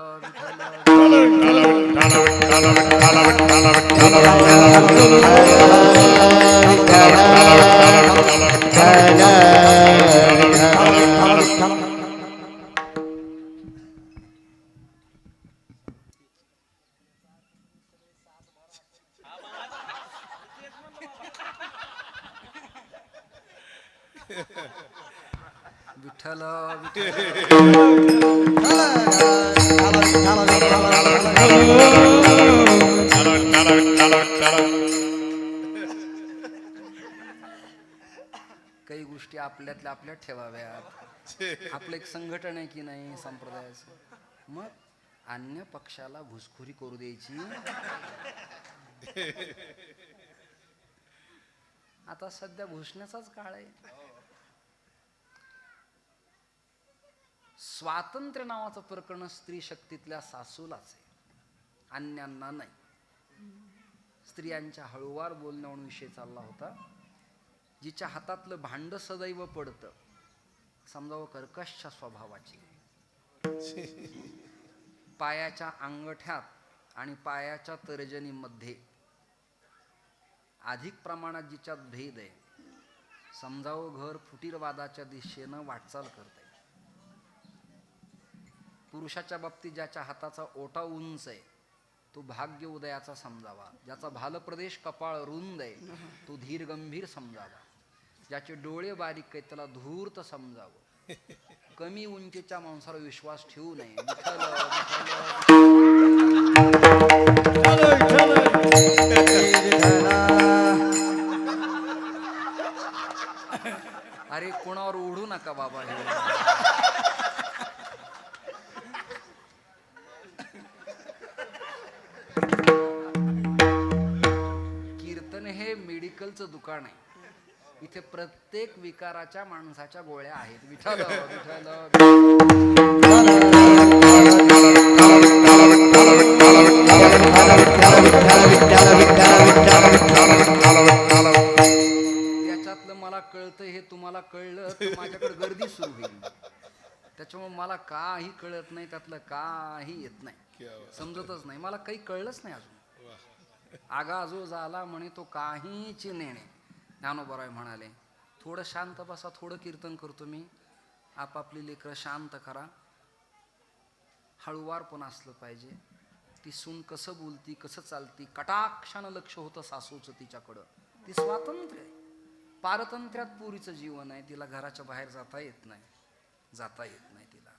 विठ्ठल काही गोष्टी आपल्यातल्या आपल्यात ठेवाव्यात. आपलं एक संघटन आहे की नाही संप्रदायाचं. मग अन्य पक्षाला घुसखोरी करू द्यायची. आता सध्या घुसण्याचाच काळ आहे. स्वातंत्र्य नावाचं प्रकरण स्त्री शक्तीतल्या सासूलाच आहे, अन्यांना नाही. स्त्रियांच्या हळूवार बोलण्यावरून विषय चालला होता. जिच्या हातातलं भांड सदैव पडतं, समजावं कर्कश स्वभावाची, पायाच्या अंगठ्यात आणि पायाच्या तर्जनीमध्ये अधिक प्रमाणात जिच्यात भेद आहे, समजावं घर फुटीरवादाच्या दिशेनं वाटचाल करते. पुरुषाच्या बाबतीत ज्याच्या हाताचा ओटा उंच आहे तो भाग्य उदयाचा समजावा. ज्याचा भालप्रदेश कपाळ रुंद आहे तो धीर गंभीर समजावा. ज्याचे डोळे बारीक आहेत त्याला धूर्त समजावं. कमी उंचीच्या माणसाला विश्वास ठेवू नये. अरे कोणावर ओढू नका बाबा. हे कीर्तन हे मेडिकलचं दुकान आहे. इथे प्रत्येक विकाराच्या माणसाच्या गोळ्या आहेत. विठ्ठल त्याच्यातलं मला कळतं हे तुम्हाला कळलं तर माझ्याकडे गर्दी सुरू होईल. त्याच्यामुळे मला काही कळत नाही, त्यातलं काही येत नाही, समजतच नाही. मला काही कळलंच नाही अजून. आगाजो झाला म्हणे तो काहीच नेणे. ज्ञानोबराय म्हणाले थोडं शांत बसा, थोडं कीर्तन करतो मी. आपापली लेकरं शांत करा. हळूवार पण असलं पाहिजे. ती सून कसं बोलती, कसं चालती, कटाक्षानं लक्ष होतं सासूचं तिच्याकडं. ती स्वातंत्र्य आहे. पारतंत्र्यात पुरीचं जीवन आहे, तिला घराच्या बाहेर जाता येत नाही तिला.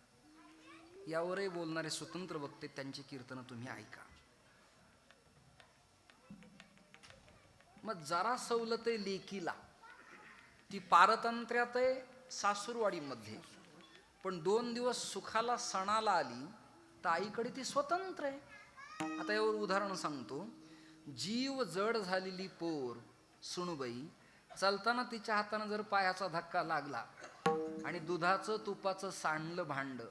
यावरही बोलणारे स्वतंत्र वक्ते, त्यांची कीर्तनं तुम्ही ऐका. मग जरा सवलत आहे लेकीला, ती पारतंत्र्यात आहे सासूरवाडीमध्ये, पण 2 दिवस सुखाला सणाला आली तर आईकडे ती स्वतंत्र आहे. आता यावर उदाहरण सांगतो. जीव जड झालेली पोर सुणूबाई चालताना तिच्या हाताने जर पायाचा धक्का लागला आणि दुधाचं तुपाचं सांडलं भांड,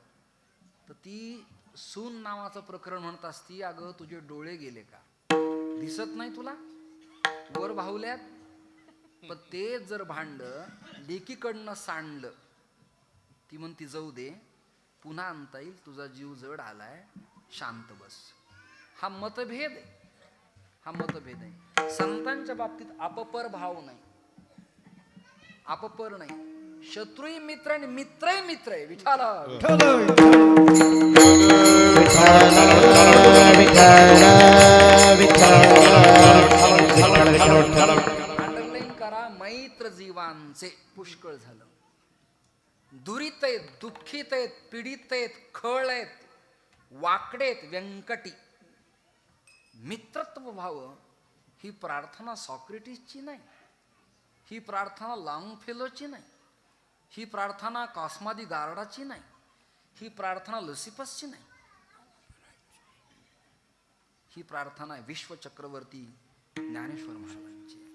तर ती सून नावाचं प्रकरण म्हणत असती, अगं तुझे डोळे गेले का, दिसत नाही तुला वर भावल्यात. पण ते जर भांड लेकीकडनं सांडलं, ती म्हणती जाऊ दे, पुन्हा आणता येईल, तुझा जीव जड आलाय, शांत बस. हा मतभेद आहे. संतांच्या बाबतीत अपपर भाव नाही, अपपर नाही. शत्रुही मित्र आणि मित्रही मित्र आहे. विठाला अंडरलाईन करा, मैत्र जीवांचे पुष्कळ झालं. दुरीत आहेत, दुःखित आहेत, पीडित आहेत, खळ आहेत, वाकडेत, व्यंकटी. मित्रत्व भाव ही प्रार्थना सॉक्रेटिसची नाही, ही प्रार्थना लॉंगफेलोची नाही, ही प्रार्थना कॉस्मादी गार्डाची नाही, ही प्रार्थना लसिपसची नाही. ही प्रार्थना विश्वचक्रवर्ती ज्ञानेश्वर महाराजांची.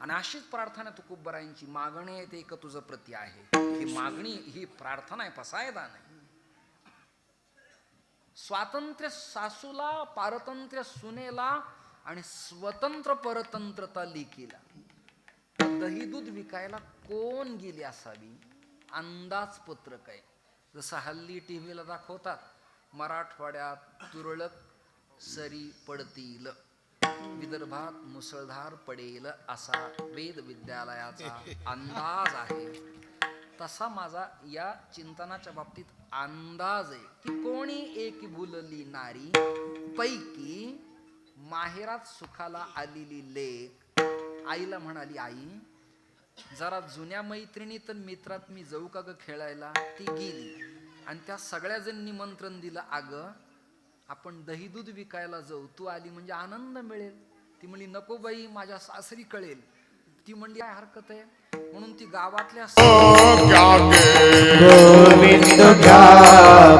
आणि अशीच प्रार्थना तुकोबरायांची. मागणी आहे ते एक तुझं प्रती आहे. ही मागणी, ही प्रार्थना आहे, फसायदा नाही. स्वातंत्र्य सासूला, पारतंत्र्य सुनेला आणि स्वतंत्र परतंत्रता लेकीला. दही दूध विकायला कोण गेली असावी, अंदाज पत्रक आहे. जसं हल्ली टीव्हीला दाखवतात, मराठवाड्यात तुरळक सरी पडतील, विदर्भात मुसळधार पडेल, असा वेद विद्यालयाचा अंदाज आहे. तसा माझा या चिंतनाच्या बाबतीत अंदाज आहे की कोणी एक भुलली नारी पैकी माहेरात सुखाला आलेली लेक आईला म्हणाली, आई जरा जुन्या मैत्रिणीत मित्रात मी जाऊ का ग खेळायला. ती गेली आणि त्या सगळ्या जण निमंत्रण दिलं, अगं आपण दही दूध विकायला जाऊ, तू आली म्हणजे आनंद मिळेल. ती म्हणली नको बाई, माझ्या सासरी कळेल. ती म्हणली काय हरकत आहे. म्हणून ती गावातल्या गोविंद घ्या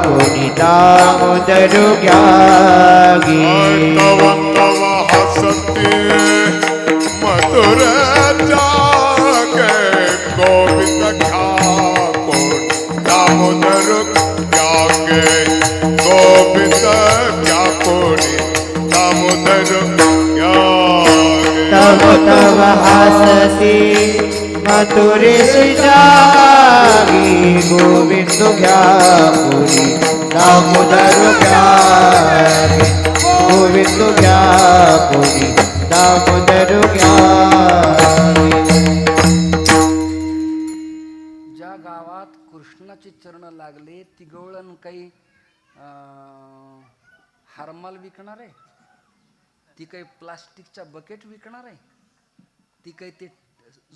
पुनी दामोदर घ्या हसते मधुर जागे गोविंद घ्या कोण दामोदर जागे गोविंद घ्या कोणी दामोदर तव तव हाससी मथुरे जागी गोविंद घ्या पुरी दामोदर घ्या गोविंद घ्या पुरी दामोदर घ्या. ज्या गावात कृष्णाचे चरण लागले, ती गवळण काही हारमाल विकणार आहे, ती काही प्लास्टिकच्या बकेट विकणार आहे, ती काही ते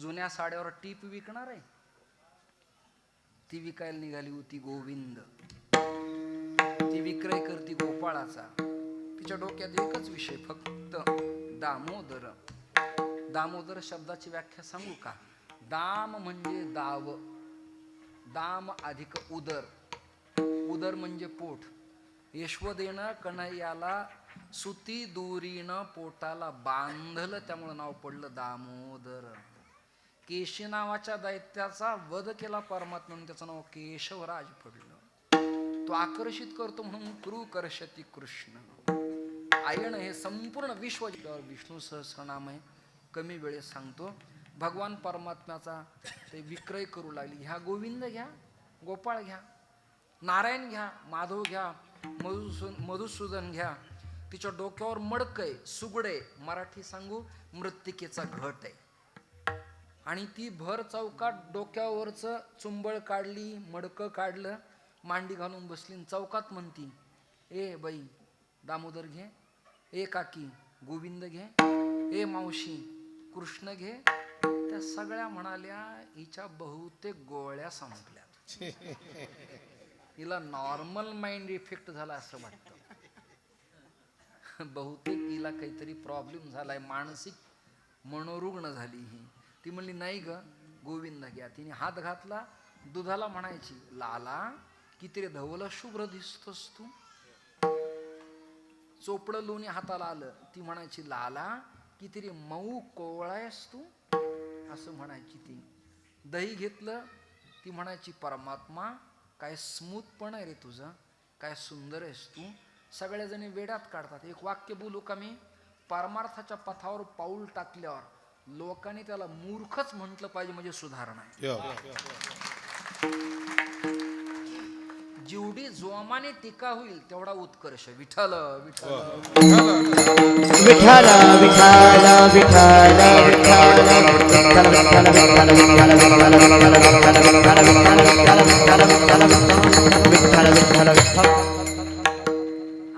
जुन्या साड्यावर टीप विकणार आहे. ती विकायला निघाली होती गोविंद. ती विक्रय करती गोपाळाचा. तिच्या डोक्यात एकच विषय, फक्त दामोदर. दामोदर शब्दाची व्याख्या सांगू का. दाम म्हणजे दाव, दाम अधिक उदर, उदर म्हणजे पोट. यशवदेनं कन्हैयाला सुती दोरीनं पोटाला बांधलं, त्यामुळे नाव पडलं दामोदर. केशी नावाच्या दैत्याचा वध केला परमात्म्याने, त्याचं नाव केशवराज पडलं. तो आकर्षित करतो म्हणून कृकर्षती कृष्ण. आयन हे संपूर्ण विश्व विष्णू सहस्रनाम आहे. कमी वेळेत सांगतो. भगवान परमात्म्याचा ते विक्रय करू लागली. ह्या गोविंद घ्या, गोपाळ घ्या, नारायण घ्या, माधव घ्या, मधुसूदन घ्या. तिच्या डोक्यावर मडक आहे, सुगडे, मराठी सांगू मृत्तिकेचा घट आहे. आणि ती भर चौकात डोक्यावरचं चुंबळ काढली, मडकं काढलं, मांडी घालून बसली. चौकात म्हणती, ए बाई दामोदर घे, ए काकी गोविंद घे, ए मावशी कृष्ण घे, त्या सगळ्या म्हणाल्या हिच्या बहुतेक गोळ्या संपल्या, हिला नॉर्मल माइंड इफेक्ट झाला असं वाटतं, बहुतेक हिला काहीतरी प्रॉब्लेम झालाय, मानसिक मनोरुग्ण झाली ही. ती म्हणली नाही ग गोविंद घ्या. तिने हात घातला दुधाला, म्हणायची लाला किती रे धवलं शुभ्र दिसतोस तू. चोपडं लोणी हाताला आलं, ती म्हणायची लाला किती रे मऊ कोवळायस तू, असं म्हणायची ती. दही घेतलं, ती म्हणायची परमात्मा काय स्मूथ पण आहे रे तुझं, काय सुंदर आहेस तू. सगळ्या जणी वेड्यात काढतात. एक वाक्य बोलू का मी, परमार्थाच्या पथावर पाऊल टाकल्यावर लोकांनी त्याला मूर्खच म्हटलं पाहिजे म्हणजे सुधारणा आहे. जेवढी जोमाने टीका होईल तेवढा उत्कर्ष. विठ्ठल विठ्ठल विठ्ठल विठ्ठल विठ्ठल.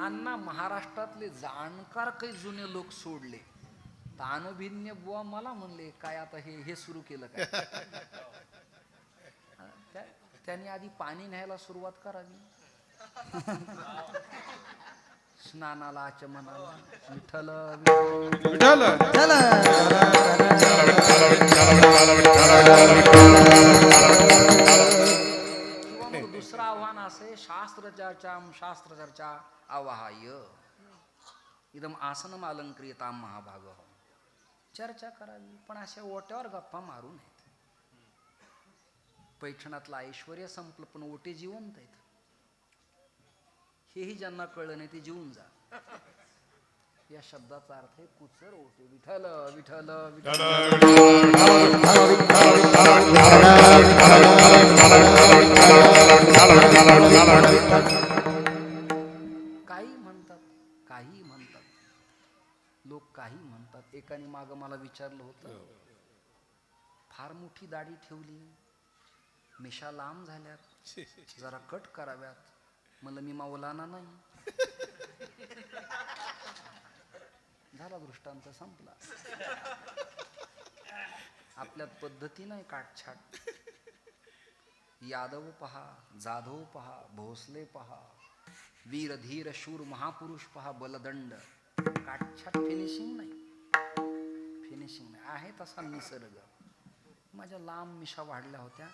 अण्णा महाराष्ट्रातले जाणकार काही जुने लोक सोडले. तानभिन्य बुवा मला म्हणले काय आता हे सुरू केलं काय. त्यांनी आधी पाणी न्यायला सुरुवात करावी, स्नानाला आचमनाला. विठ्ठल किंवा मग दुसरं आव्हान असे, शास्त्रचर्चा आवाहाय इदम आसनम अलंक्रियताम महाभाग. चर्चा करावी पण अशा ओट्यावर गप्पा मारू नयेत. पैठणातलं ऐश्वर्य संपलं पण ओटे जिवंत आहेत, हेही ज्यांना कळलं नाही ते जीवन जा. या शब्दाचा अर्थ आहे कुचर ओटे. विठ्ठल विठ्ठल विठ्ठल. काही म्हणतात, काही म्हणतात लोक, काही म्हणतात. एकाने मागं मला विचारलं होतं, फार मोठी दाढी ठेवली, मिशा लांब झाल्यात, जरा कट कराव्यात. म्हणलं मी मौलाना नाही. झाला दृष्टांत संपला. आपल्यात पद्धती नाही काटछाट. यादव पहा, जाधव पहा, भोसले पहा, वीर धीर शूर महापुरुष पहा, बलदंड. काटछाट फिनिशिंग नाही, फिनिशिंग नाही. आहे तसा निसर्ग. माझ्या लांब मिशा वाढल्या होत्या.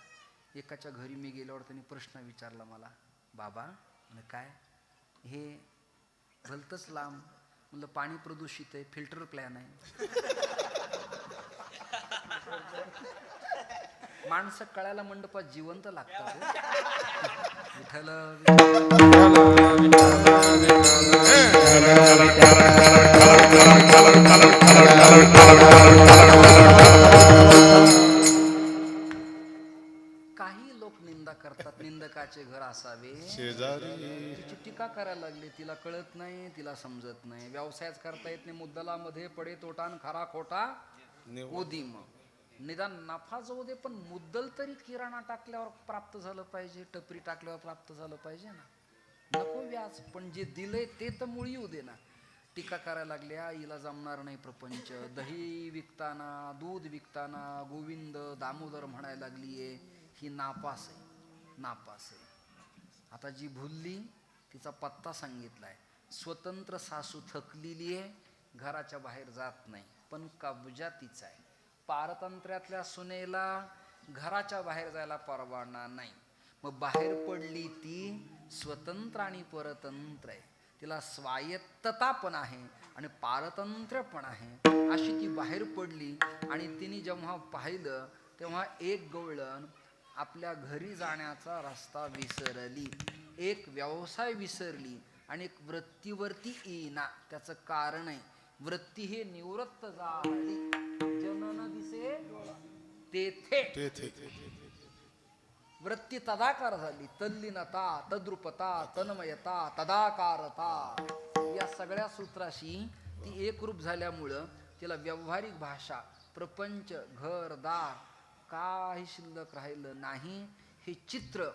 एकाच्या घरी मी गेल्यावर त्यांनी प्रश्न विचारला मला, बाबा म्हणजे काय हे भलतंच लांब. म्हणलं पाणी प्रदूषित आहे, फिल्टर प्लॅन आहे. माणसं कळायला मंडपात जिवंत लागतात. विठ्ठल काही लोक निंदा करतात. निंदकाचे घर असावे शेजारी. तिची टीका करायला लागली, तिला कळत नाही, तिला समजत नाही. व्यवसायच करता येत नाही. मुद्दलामध्ये पडे तोटान खरा खोटा उदीम. निदान नफा जाऊ दे पण मुद्दल तरी किराणा टाकल्यावर प्राप्त झालं पाहिजे, टपरी टाकल्यावर प्राप्त झालं पाहिजे ना. नको व्याज, पण जे दिलंय ते तर मुळी येऊ दे ना. टीका करायला लागल्या, हिला जमणार नाही प्रपंच. दही विकताना, दूध विकताना गोविंद दामोदर म्हणायला लागलीये. ही नापास आहे, नापास आहे. आता जी भुलली तिचा पत्ता सांगितलाय. स्वतंत्र सासू थकलेली आहे, घराच्या बाहेर जात नाही, पण कब्जा तिचा आहे. पारतंत्र्यातल्या सुनेला घराच्या बाहेर जायला परवाना नाही. मग बाहेर पडली ती स्वतंत्र आणि परतंत्र आहे. तिला स्वायत्तता पण आहे आणि पारतंत्र्य पण आहे. अशी ती बाहेर पडली आणि तिने जेव्हा पाहिलं तेव्हा एक गवळण आपल्या घरी जाण्याचा रस्ता विसरली, एक व्यवसाय विसरली आणि एक वृत्तीवरती येईना. त्याचं कारण आहे वृत्ती हे निवृत्त झाली, जनन दिसे तेथे. वृत्ती तदाकार झाली, तल्लीनता, तद्रुपता, तन्मयता, तदाकारता. या सगळ्या सूत्राशी ती एकरूप झाल्यामुळं तिला व्यावहारिक भाषा, प्रपंच, घरदार काही शिल्लक राहिलं नाही. हे चित्र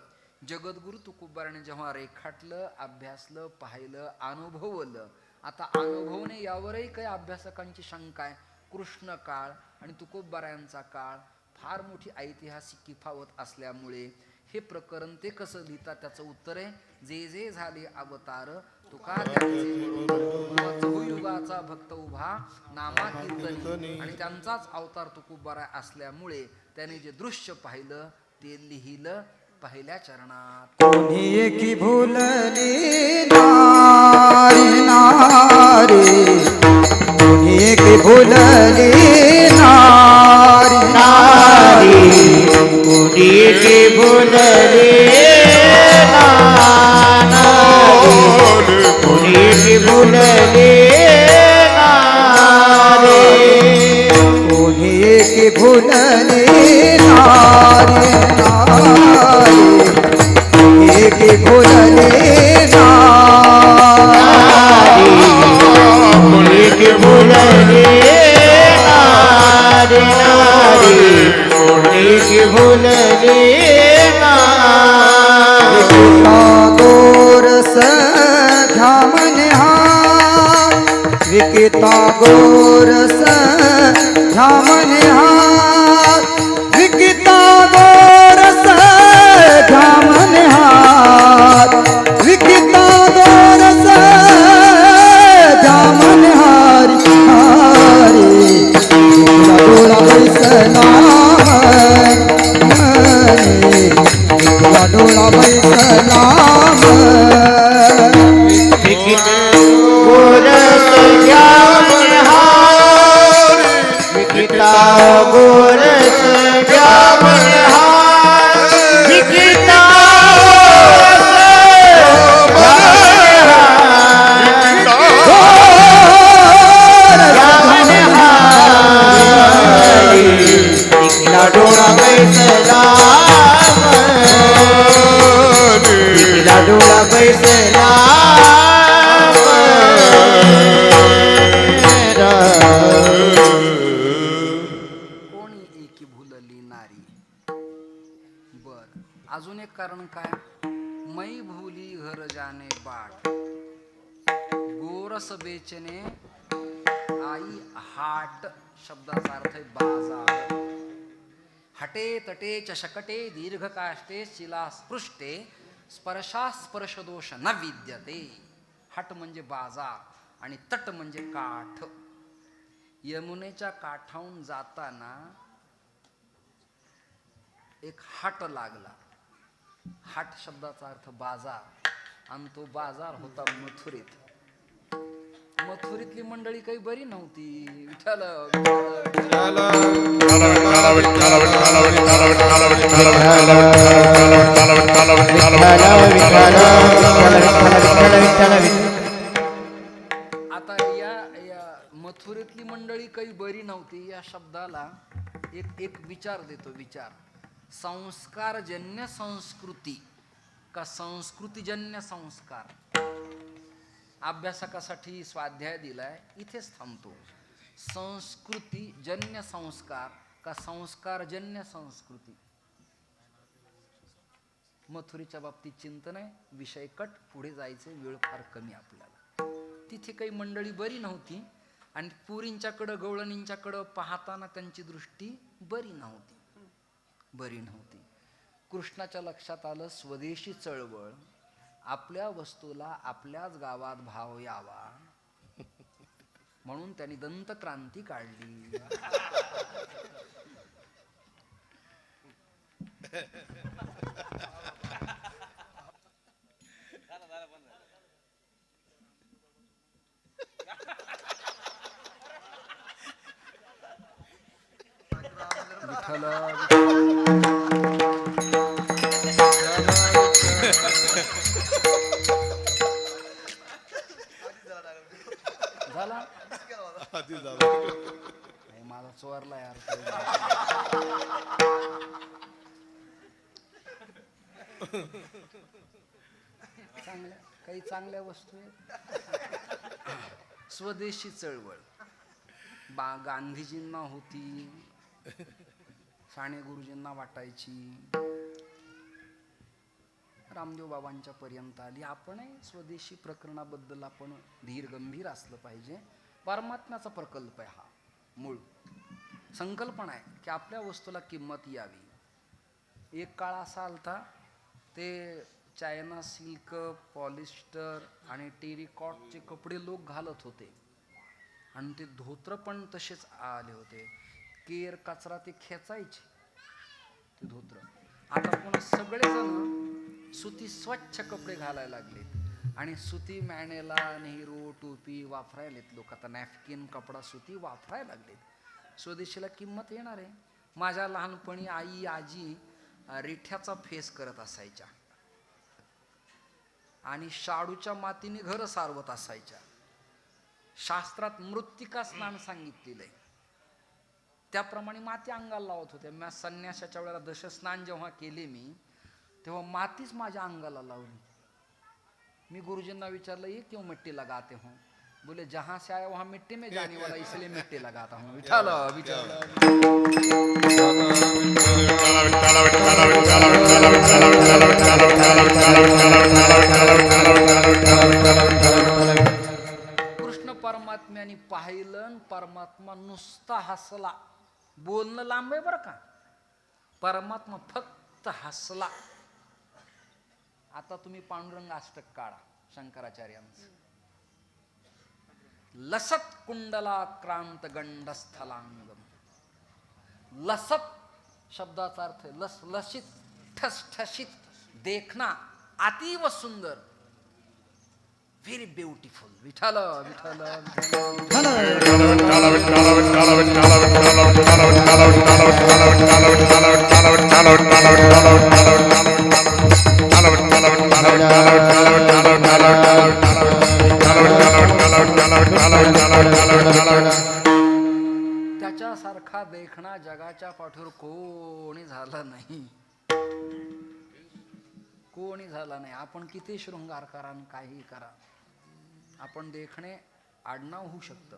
जगद्गुरु तुकोबाराने जेव्हा रेखाटलं, अभ्यासलं, पाहिलं, अनुभवलं. आता अनुभवणे यावरही काही अभ्यासकांची शंका आहे. कृष्ण काळ आणि तुकोबारायांचा काळ फार मोठी ऐतिहासिक किफावत असल्यामुळे हे प्रकरण ते कसं लिहितात त्याचं उत्तर आहे, जे जे झाले अवतार तुका त्यांचे बरोबर चहुयुगाचा भक्त उभा नामा कीर्तनी, आणि त्यांचाच अवतार तुकोबाराय असल्यामुळे त्याने जे दृश्य पाहिलं ते लिहिलं पहिल्या चरणात. कोणी एकी भूलली नारी नारी, कोणी एकी भूलली नारी नारी, कोणी एकी भूलली नारी, कोणी एकी भूलली नारी, कोणी एकी भूलली नारी नारी, एक भूलले नारी, एक भूलले नारी नारी, एक भूलले नारी. विकिता गोरस ध्यामने हात, विकिता गोरस ध्यामने हात, विकिता गोरस ध्यामने हारी हारी, डोळा बैसला मने, डोळा बैसला विकिता गोरस ध्यामने हात, विकिता गोरस ध्यामने हात, विकिता डोळा बैसला डोळा बैसला कोणी एकी भूलली नारी. बर, अजून एक कारण काय, मै भूली घर जाने बाट, गोरस बेचने आई हाट शब्दाचा अर्थ आहे बाजार. हटे तटे चषकटे दीर्घकाष्टे शिलास्पृष्टे स्पर्शास्पर्श दोष न विद्यते. हट म्हणजे बाजार आणि तट म्हणजे काठ. यमुनेच्या काठाहून जाताना एक हाट लागला. हाट शब्दाचा अर्थ बाजार, आणि तो बाजार होता मथुरेत. मथुरीतली मंडळी काही बरी नव्हती. विठ्ठल आता या मथुरेतली मंडळी काही बरी नव्हती या शब्दाला एक विचार देतो. विचार, संस्कारजन्य संस्कृती का संस्कृतीजन्य संस्कार. अभ्यासकासाठी स्वाध्याय दिलाय, इथेच थांबतो. संस्कृतीजन्य संस्कार का संस्कारजन्य संस्कृती. मथुरीच्या बाबतीत चिंतन आहे. विषय कट, पुढे जायचे, वेळ फार कमी आपल्याला. तिथे काही मंडळी बरी नव्हती आणि पुरींच्याकडं गवळणींच्याकडं पाहताना त्यांची दृष्टी बरी नव्हती. कृष्णाच्या लक्षात आलं स्वदेशी चळवळ, आपल्या वस्तूला आपल्याच गावात भाव यावा, म्हणून त्यांनी दंतक्रांती काढली. झाला माझा चोरला यार. काही चांगल्या वस्तू आहेत. स्वदेशी चळवळ गांधीजींना होती, साने गुरुजींना वाटायची, रामदेव बाबांच्या पर्यंत आली. आपणही स्वदेशी प्रकरणाबद्दल आपण धीर गंभीर असलं पाहिजे. परमात्म्याचा प्रकल्प आहे हा मूळ. संकल्पना आहे की आपल्या वस्तूला किंमत यावी. एक काळ असा आलता ते चायना सिल्क, पॉलिस्टर आणि टेरिकॉटचे कपडे लोक घालत होते आणि ते धोत्र पण तसेच आले होते. केर कचरा ते खेचायचे ते धोत्र. आता पुन्हा सगळेजण सुती स्वच्छ कपडे घालायला लागलेत आणि सुती मॅनेला, नेहरू टोपी वापरायलेत लोक. आता नॅपकिन कपडा सुती वापरायला लागलेत. स्वदेशीला किंमत येणार आहे. माझ्या लहानपणी आई आजी रिठ्याचा फेस करत असायच्या आणि शाडूच्या मातीने घर सारवत असायच्या. शास्त्रात मृत्तिका स्नान सांगितलेलं आहे, त्याप्रमाणे माती अंगाला लावत होत्या. मी संन्यासाच्या वेळेला दशस्नान जेव्हा केले मी, तेव्हा मातीच माझ्या अंगाला लावली. मी गुरुजींना विचारलं, ये क्यों मिट्टी लगाते हो? बोले जहां से आया वहां मिट्टी में जाने वाला, इसलिए मिट्टी लगाता हूँ. विठाल विठाल. कृष्ण परमात्म्याने पाहिलं, परमात्मा नुसता हसला. बोलणं लांब आहे बरं का, परमात्मा फक्त हसला. आता तुम्ही पांडुरंग अष्टक काढा शंकराचार्यांचं. लसत कुंडलाक्रांत गंडस्थलांगम. लसत शब्दाचा अर्थ लसलसित, ठसठशीत, देखना, अतीव सुंदर, व्हेरी ब्युटिफुल. विठाल विठाल त्याच्यासारखा देखणा जगाच्या पाठीवर कोणी झाला नाही, कोणी झाला नाही. आपण किती शृंगार करा आणि काही करा, आपण देखणे आडनाव होऊ शकतं,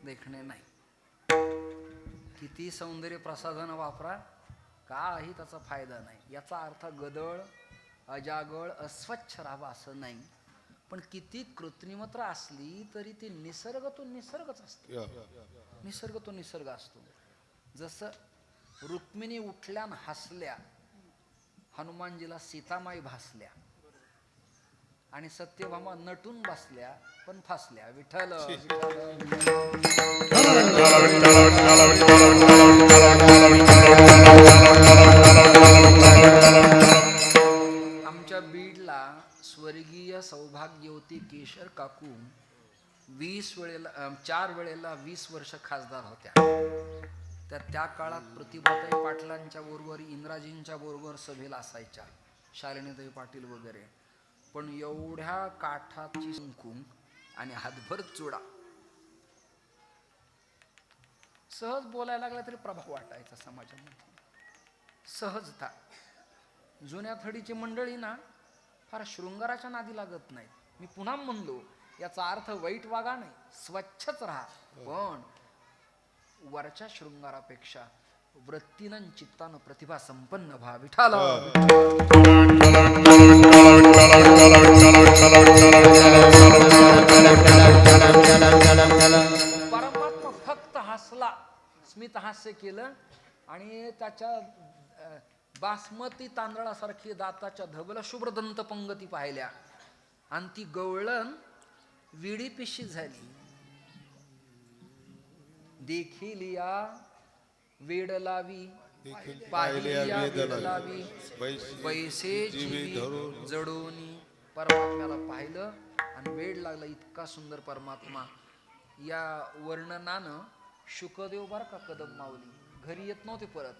देखणे नाही. किती सौंदर्य प्रसाधन वापरा, काही त्याचा फायदा नाही. याचा अर्थ गदळ, अजागळ, अस्वच्छ राहावा असं नाही. पण किती कृत्रिमता असली तरी ते निसर्ग तो निसर्गच असतो. निसर्ग तो निसर्ग असतो. जसं रुक्मिणी उठल्या न हसल्या, हनुमानजीला सीतामाई भासल्या, आणि सत्यभामा नटून बसल्या पण फसल्या. विठ्ठल आमच्या बीडला स्वर्गीय सौभाग्यवती केशर काकू 4 वेळेला 20 वर्ष खासदार होत्या. त्या काळात प्रतिभाताई पाटलांच्या बरोबर, इंद्राजींच्या बरोबर सभेला असायच्या, शालिनीताई पाटील वगैरे. पण एवढ्या काठाची कुंकू आणि हातभर चुडा, सहज बोलायला लागला तरी प्रभाव वाटायचा समाजामध्ये, सहजता. जुन्या थडीची मंडळी ना फार शृंगाराच्या नादी लागत नाहीत. मी पुन्हा म्हणलो, याचा अर्थ वाईट वागा नाही, स्वच्छच राहा, पण वरच्या शृंगारापेक्षा वृत्तीनं चित्तानं प्रतिभा संपन्न व्हा. विठाल परमात्मा फक्त हसला, स्मित हास्य केलं आणि त्याच्या बासमती तांदळासारखी दाताच्या धबला शुभ्र दंत पंगती पाहिल्या आणि ती गवळण विडी पिशी झाली. देखिलिया वेड लावी, पाहिलिया वेड लावी, पैसे जीवी जडोनी. परमात्म्याला पाहिलं आणि वेड लागला. इतका सुंदर परमात्मा. या वर्णनानं शुकदेव बर का कदम माऊली घरी येत नव्हते परत.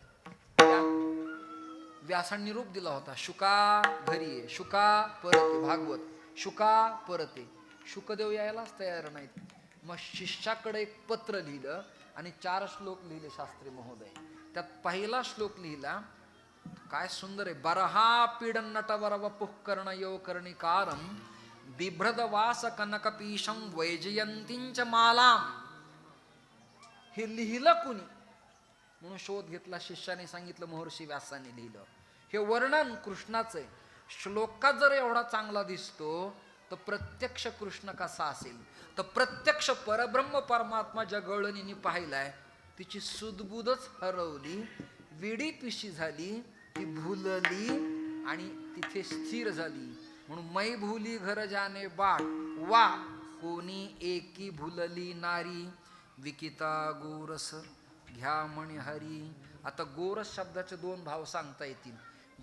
व्यासांनी निरोप दिला होता, शुका घरी ये, शुका परत ये. भागवत, शुका परत ये. शुकदेव यायलाच तयार नाहीत. मग शिष्याकडे एक पत्र लिहिलं आणि 4 श्लोक लिहिले शास्त्री महोदय. त्यात पहिला श्लोक लिहिला, काय सुंदर आहे. बरहा पीडन नटवर वपुः कर्ण यो कर्णिकारम बिभ्रद वास कनकपीशम वैजयंतींच मालाम. हे लिहिलं कुणी म्हणून शोध घेतला. शिष्याने सांगितलं, महर्षी व्यासाने लिहिलं. हे वर्णन कृष्णाचं आहे. श्लोकात जर एवढा चांगला दिसतो तर प्रत्यक्ष कृष्ण कसा असेल, तर प्रत्यक्ष परब्रह्म परमात्मा ज्या गवळणीने पाहिलाय तिची सुदबुदच हरवली, विडी पिशी झाली, ती भुलली आणि तिथे स्थिर झाली. म्हणून मै भुली घर जाणे बाट वा कोणी एकी भुलली नारी, विकिता गोरस घ्या म्हणे हरी. आता गोरस शब्दाचे दोन भाव सांगता येतील.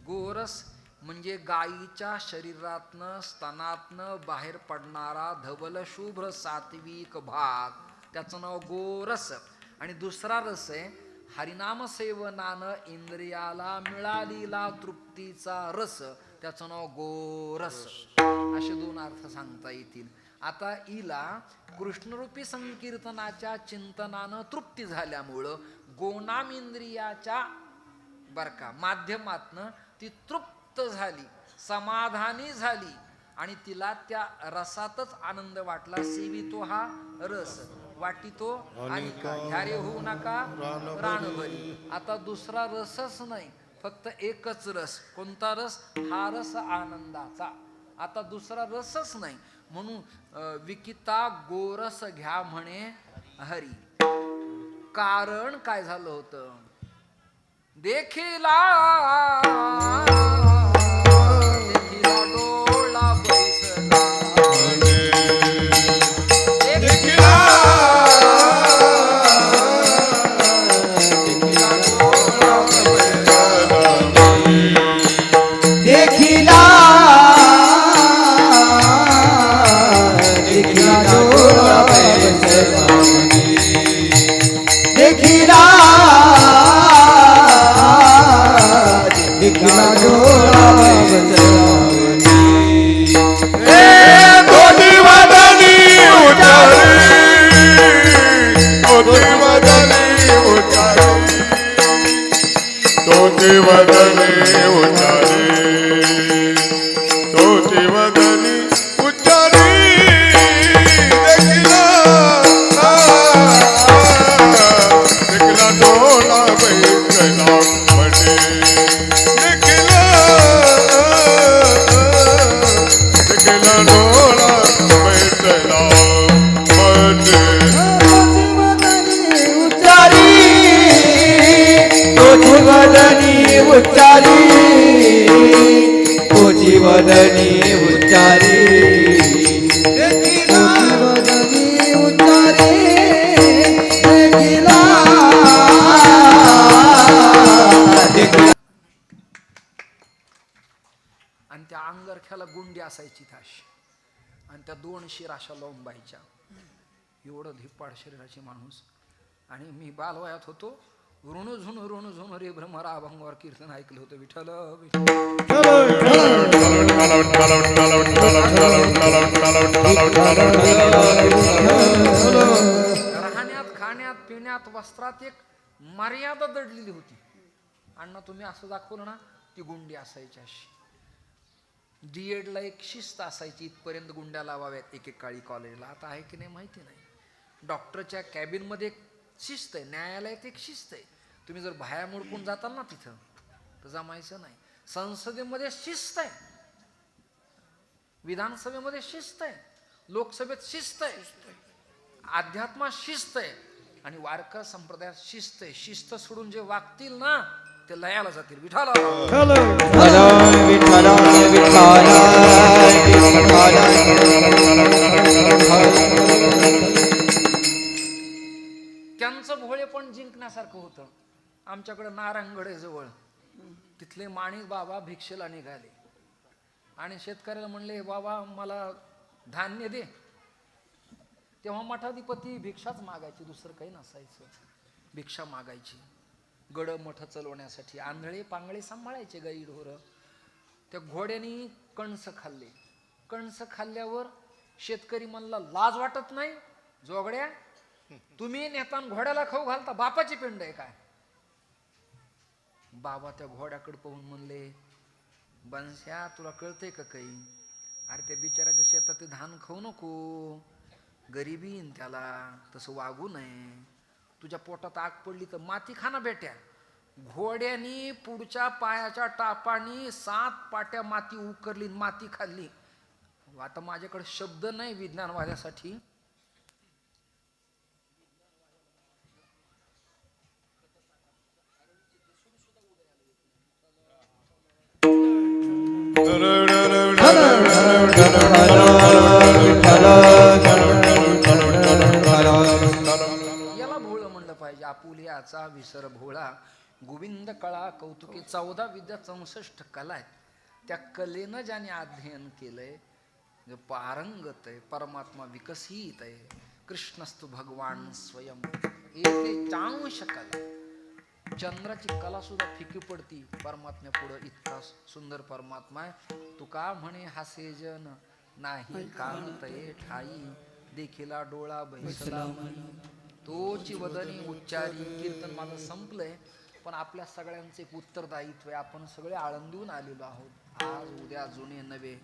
गोरस म्हणजे गायीच्या शरीरातनं स्तनातनं बाहेर पडणारा धवल शुभ्र सात्विक भाग, त्याचं नाव गोरस. आणि दुसरा रस आहे हरिनाम सेवनानं इंद्रियाला मिळालेला तृप्तीचा रस, त्याचं नाव गोरस. असे दोन अर्थ सांगता येतील. आता हिला कृष्णरूपी संकीर्तनाच्या चिंतनानं तृप्ती झाल्यामुळं गोनाम इंद्रियाच्या माध्यमातनं ती तृप्त झाली, समाधानी झाली आणि तिला त्या रसातच आनंद वाटला. सेवितो हा रस, वाटितो अनिका, ह्यारे होऊ नका रानभरी. आता दुसरा रसच नाही, फक्त एकच रस. कोणता रस? हा रस आनंदाचा. आता दुसरा रसच नाही, म्हणून विकिता गोरस घ्या म्हणे हरी. कारण काय झालं होतं? देखिला डोळा बैसला, देखिला वदनी उच्चारी, वदनी उच्चारी, आणि त्या अंगरख्याला गुंडी असायची ताशी, आणि त्या दोन शिर अशा लावून बायच्या. एवढं धिप्पाड शरीराचे माणूस. आणि मी बालवयात होतो, ऋण झुन रे भ्रमरा अभंगावर कीर्तन ऐकलं होतं. विठ्ठल राहण्यात, खाण्यात, पिण्यात, वस्त्रात एक मर्यादा दडलेली होती. अण्णा तुम्ही असं दाखवलं ना, ती गुंडी असायची अशी. डीएडला एक शिस्त असायची, इथपर्यंत गुंड्या लावाव्यात एक काळी कॉलेजला. आता आहे की नाही माहिती नाही. डॉक्टरच्या कॅबिनमध्ये एक शिस्त आहे, न्यायालयात एक शिस्त आहे. तुम्ही जर बाहेर मुडपून जाताल ना तिथं तर जमायचं नाही. संसदेमध्ये शिस्त आहे, विधानसभेमध्ये शिस्त आहे, लोकसभेत शिस्त आहे, अध्यात्मात शिस्त आहे आणि वारकरी संप्रदायात शिस्त आहे. शिस्त सोडून जे वागतील ना ते लयाला जातील. विठाला त्यांचं भोळे पण जिंकण्यासारखं होतं. आमच्याकडे नारायणगड जवळ, तिथले माणिक बाबा भिक्षेला निघाले आणि शेतकऱ्याला म्हणले, बाबा मला धान्य दे. तेव्हा मठाधिपती भिक्षाच मागायची, दुसरं काही नसायचं. भिक्षा मागायची गड मठ चालवण्यासाठी. आंधळे पांगळे सांभाळायचे गाई ढोरं. त्या घोड्यानी कणस खाल्ले. कणस खाल्ल्यावर शेतकरी म्हणला, लाज वाटत नाही जोगड्या, तुम्ही नेतान घोड्याला खाऊ घालता, बापाची पिंड आहे काय? बाबा त्या घोड्याकडे पाहून म्हणले, बनश्या तुला कळतंय का काही? अरे त्या बिचाराच्या शेतात ते धान खाऊ नको, गरिबी येईन त्याला, तसं वागू नये. तुझ्या पोटात आग पडली तर माती खाना बेट्या. घोड्यानी पुढच्या पायाच्या टापानी 7 पाट्या माती उकरली, माती खाल्ली. आता माझ्याकडे शब्द नाही विज्ञानवाद्यासाठी. याला भोळ म्हणलं पाहिजे. आपुल्याचा विसर भोळा, गोविंद कळा कौतुके. 14 विद्या 64 कला आहेत. त्या कलेनं ज्याने अध्ययन केलंय, जो पारंगत आहे, परमात्मा विकसित आहे. कृष्णस्तु भगवान स्वयं येथे चांश कला. चंद्राची कला सुद्धा फिकी पडती परमात्म्या पुढं. इतका सुंदर परमात्मा आहे. तुका म्हणे हासे जन नाही कांतये ठाई, देखिला डोळा बैसला मनी, तोची वदनी उच्चारी. कीर्तन माझं संपलंय, पण आपल्या सगळ्यांचे एक उत्तरदायित्व आहे. आपण सगळे आळंदीहून आलेलो आहोत. आज उद्या जुने नवे.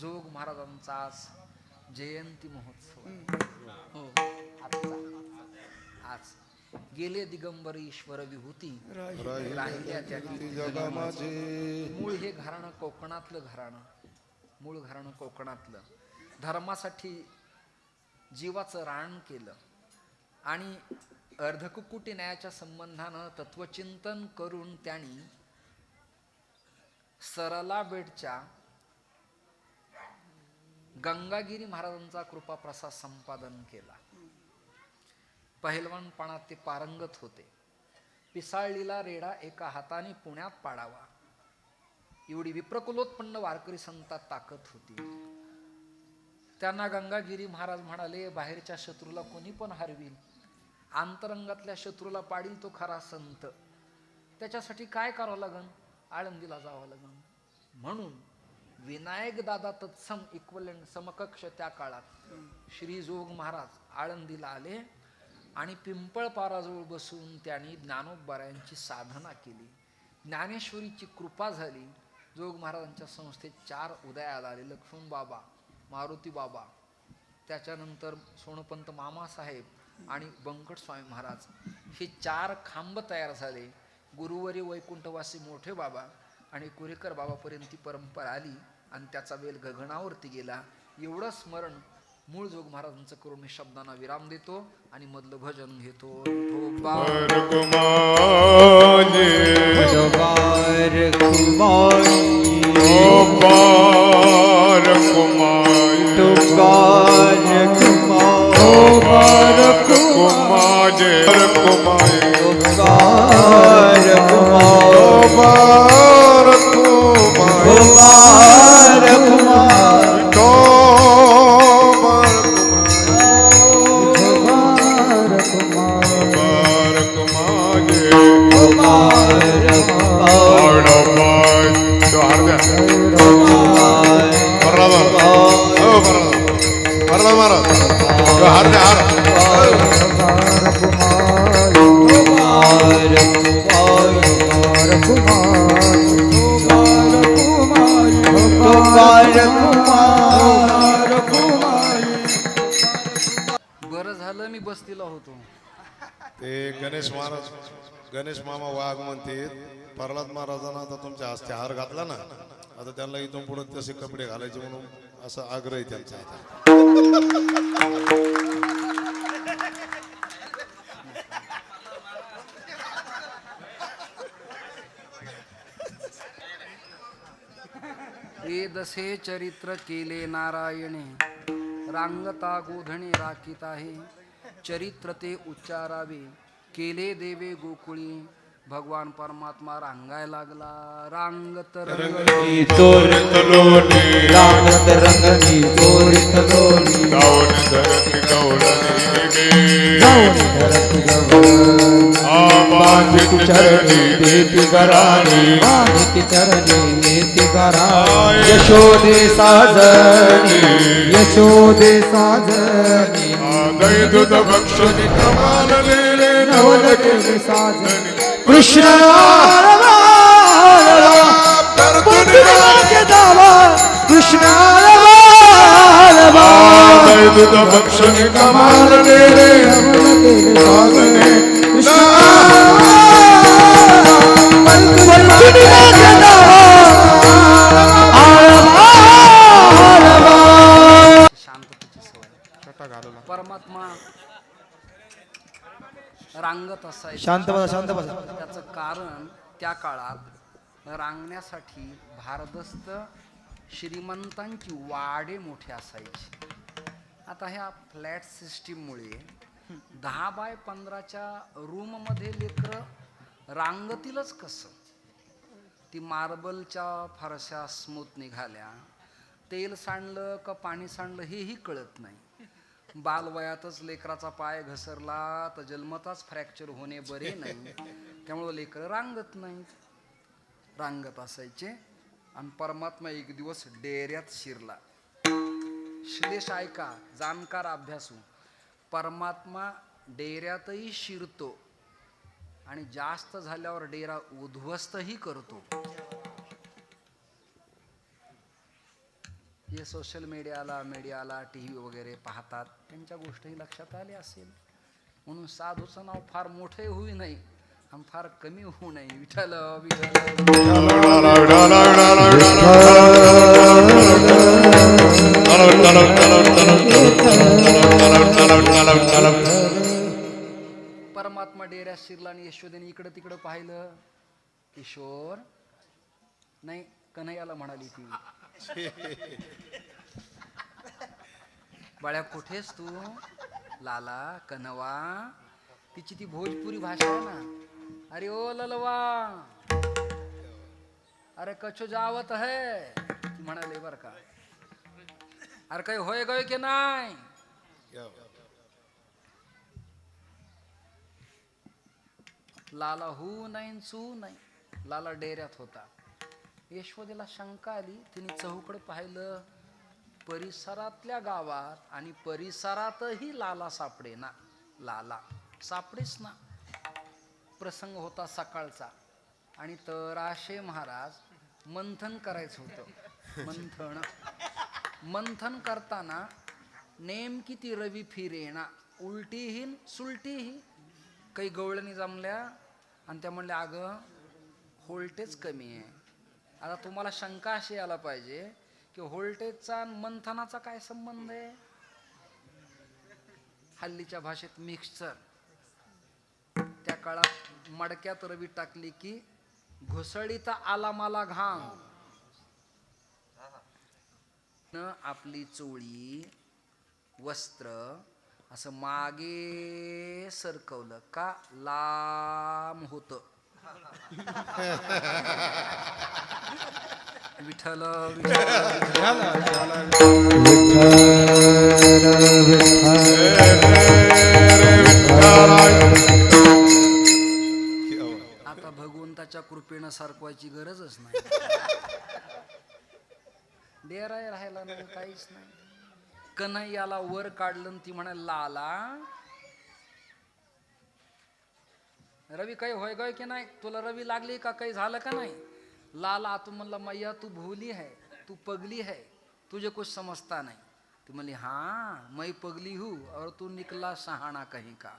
जोग महाराजांचा आज जयंती महोत्सव. आज गेले दिगंबर ईश्वर विभूती, राहिल्या त्या मूळ हे घराणं कोकणातलं घराणं. मूळ घराणं कोकणातलं. धर्मासाठी जीवाचं रान केलं आणि अर्धकुकुटी न्यायाच्या संबंधानं तत्वचिंतन करून त्यांनी सरला बेटच्या गंगागिरी महाराजांचा कृपा प्रसाद संपादन केला. पहिलवानपणात ते पारंगत होते. पिसाळलीला रेडा एका हाताने पुण्यात पाडावा, एवढी विप्रकुलोत्पन्न वारकरी संतात ताकद होती. त्यांना गंगागिरी महाराज म्हणाले, बाहेरच्या शत्रूला कोणी पण हरविल, अंतरंगातल्या शत्रूला पाडील तो खरा संत. त्याच्यासाठी काय करावं लागन? आळंदीला जावं लागन. म्हणून विनायक दादा तत्सम इक्वलंट समकक्ष त्या काळात श्री जोग महाराज आळंदीला आले आणि पिंपळपाराजवळ बसून त्यांनी ज्ञानोबरायांची साधना केली. ज्ञानेश्वरीची कृपा झाली. जोग महाराजांच्या संस्थेत 4 उदयाला आले. लक्ष्मण बाबा, मारुती बाबा, त्याच्यानंतर सोनपंत मामासाहेब आणि बंकट स्वामी महाराज. हे 4 खांब तयार झाले. गुरुवरी वैकुंठवासी मोठे बाबा आणि कुरेकर बाबापर्यंत ती परंपरा आली आणि त्याचा वेल गगनावरती गेला. एवढं स्मरण मूळ जोग महाराजांचं करून मी शब्दांना विराम देतो आणि मधलं भजन घेतो. बरं झालं मी बसतीला होतो. ते गणेश मामा वाघ म्हणते, प्रल्हाद महाराजांना आता तुमच्या हस्ते हार घातला ना, आता त्यांना इथून पुढे तसे कपडे घालायचे म्हणून असं आग्रह आहे त्यांचा. वेदसे चरित्र केले नारायणे, रांगता गोधणे राखीत आहे. चरित्र ते उच्चारावे, केले देवे गोकुळी. भगवान परमात्मा रांगाय लागला. रांगत रंगणी चोरित लोणी, रांगत रंगणी चोरित लोणी, जाऊन धरती गवळणी, जाऊन धरती गवळणी, बांधित चरणी देती घराणी, बांधित चरणी नेती घराणी. यशोदे साजनी, यशोदे साजनी, दही दूध भक्षणी कमाल लेले नवल केले साजनी. कृष्ण कृष्ण दही दूध भक्षणी कमाल लेले साजने कृष्ण शांत बसा त्याचं कारण त्या काळात रांगण्यासाठी भारदस्त श्रीमंतांची वाडे मोठे असायची. आता ह्या फ्लॅट सिस्टीममुळे 10x15च्या रूममध्ये लेकरं रांगतीलच कसं? ती मार्बलच्या फारशा स्मूथ निघाल्या, तेल सांडलं का पाणी सांडलं हेही कळत नाही. बालवयातच लेकराचा पाय घसरला तर जन्मताच फ्रॅक्चर होणे बरे नाही. त्यामुळं लेकरं रांगत असायचे. आणि परमात्मा एक दिवस डेऱ्यात शिरला. श्लेष ऐका, जाणकार अभ्यासू. परमात्मा डेऱ्यातही शिरतो आणि जास्त झाल्यावर डेरा उद्ध्वस्तही करतो. जे सोशल मीडियाला टीव्ही वगैरे पाहतात त्यांच्या गोष्टी लक्षात आल्या असेल. म्हणून साधूचं नाव फार मोठे होऊ नये आणि फार कमी होऊ नये. विठ्ठल परमात्मा डेऱ्यात शिरला आणि यशोदेने इकडं तिकडं पाहिलं. किशोर नाही, कन्हैयाला म्हणाली ती, बाळ्या कुठेस तू? लाला, कन्हवा. तिची ती भोजपुरी भाषा आहे ना. अरे ओ ललवा, अरे कछो जावत है, म्हणाले बर का. अरे काही होय गय की नाही? लाला हू नाही सू नाही. लाला डेऱ्यात होता. यशोदेला शंका आली. तिने चहूकडे पाहिलं. परिसरातल्या गावात आणि परिसरातही लाला सापडे ना. लाला सापडेच ना. प्रसंग होता सकाळचा आणि तराशे महाराज मंथन करायचं होतं. मंथन करताना नेमकी ती रवी फिरेना, उलटीही सुलटीही. काही गवळणी जमल्या आणि त्या म्हणल्या अगं व्होल्टेज कमी आहे. आता तुम्हाला शंका अशी यायला पाहिजे की व्होल्टेजचा मंथनाचा काय संबंध आहे? हल्लीच्या भाषेत मिक्सचर. त्या काळात मडक्यात रवी टाकली की घुसळीचा आला मला घाम. न आपली चोळी वस्त्र असं मागे सरकवलं का लांब होत. विठ्ठल आता भगवंताच्या कृपेनं सारखवायची गरजच नाही. डेरा राहायला नाही, काहीच नाही. कन्हैयाला वर काढलं. ती म्हणाल लाला रवी काही होय गय की नाही? तुला रवी लागली का? काही झालं का नाही? लाला तू म्हणला मैया तू भोली है, तू पगली है, तुझे कुछ समजता नहीं. ती म्हणली हाँ मैं पगली हूँ और तू निकला शहाणा कहीं का.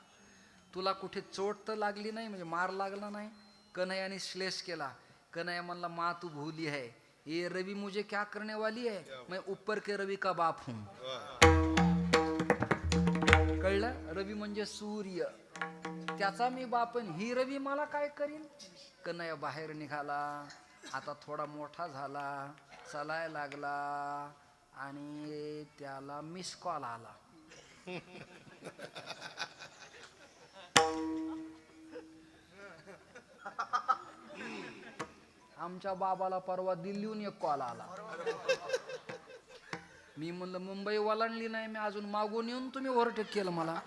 तुला कुठे चोट तर लागली नाही, म्हणजे मार लागला नाही. कन्हैयाने श्लेष केला. कन्हैया म्हणला माँ तू भोली है, ये रवि मुझे क्या करने वाली है, मैं ऊपर के रवि का बाप हूं. कळलं? रवि म्हणजे सूर्य, त्याचा मी बापन. ही रवि मला काय करील? कन्हैया बाहेर निघाला. आता थोडा मोठा झाला, चालायला लागला आणि त्याला मिस कॉल आला. आमच्या बाबाला परवा दिल्लीहून एक कॉल आला. मी म्हणलं मुंबई वलांडली नाही मी अजून, मागून येऊन तुम्ही ओव्हरटेक केलं मला.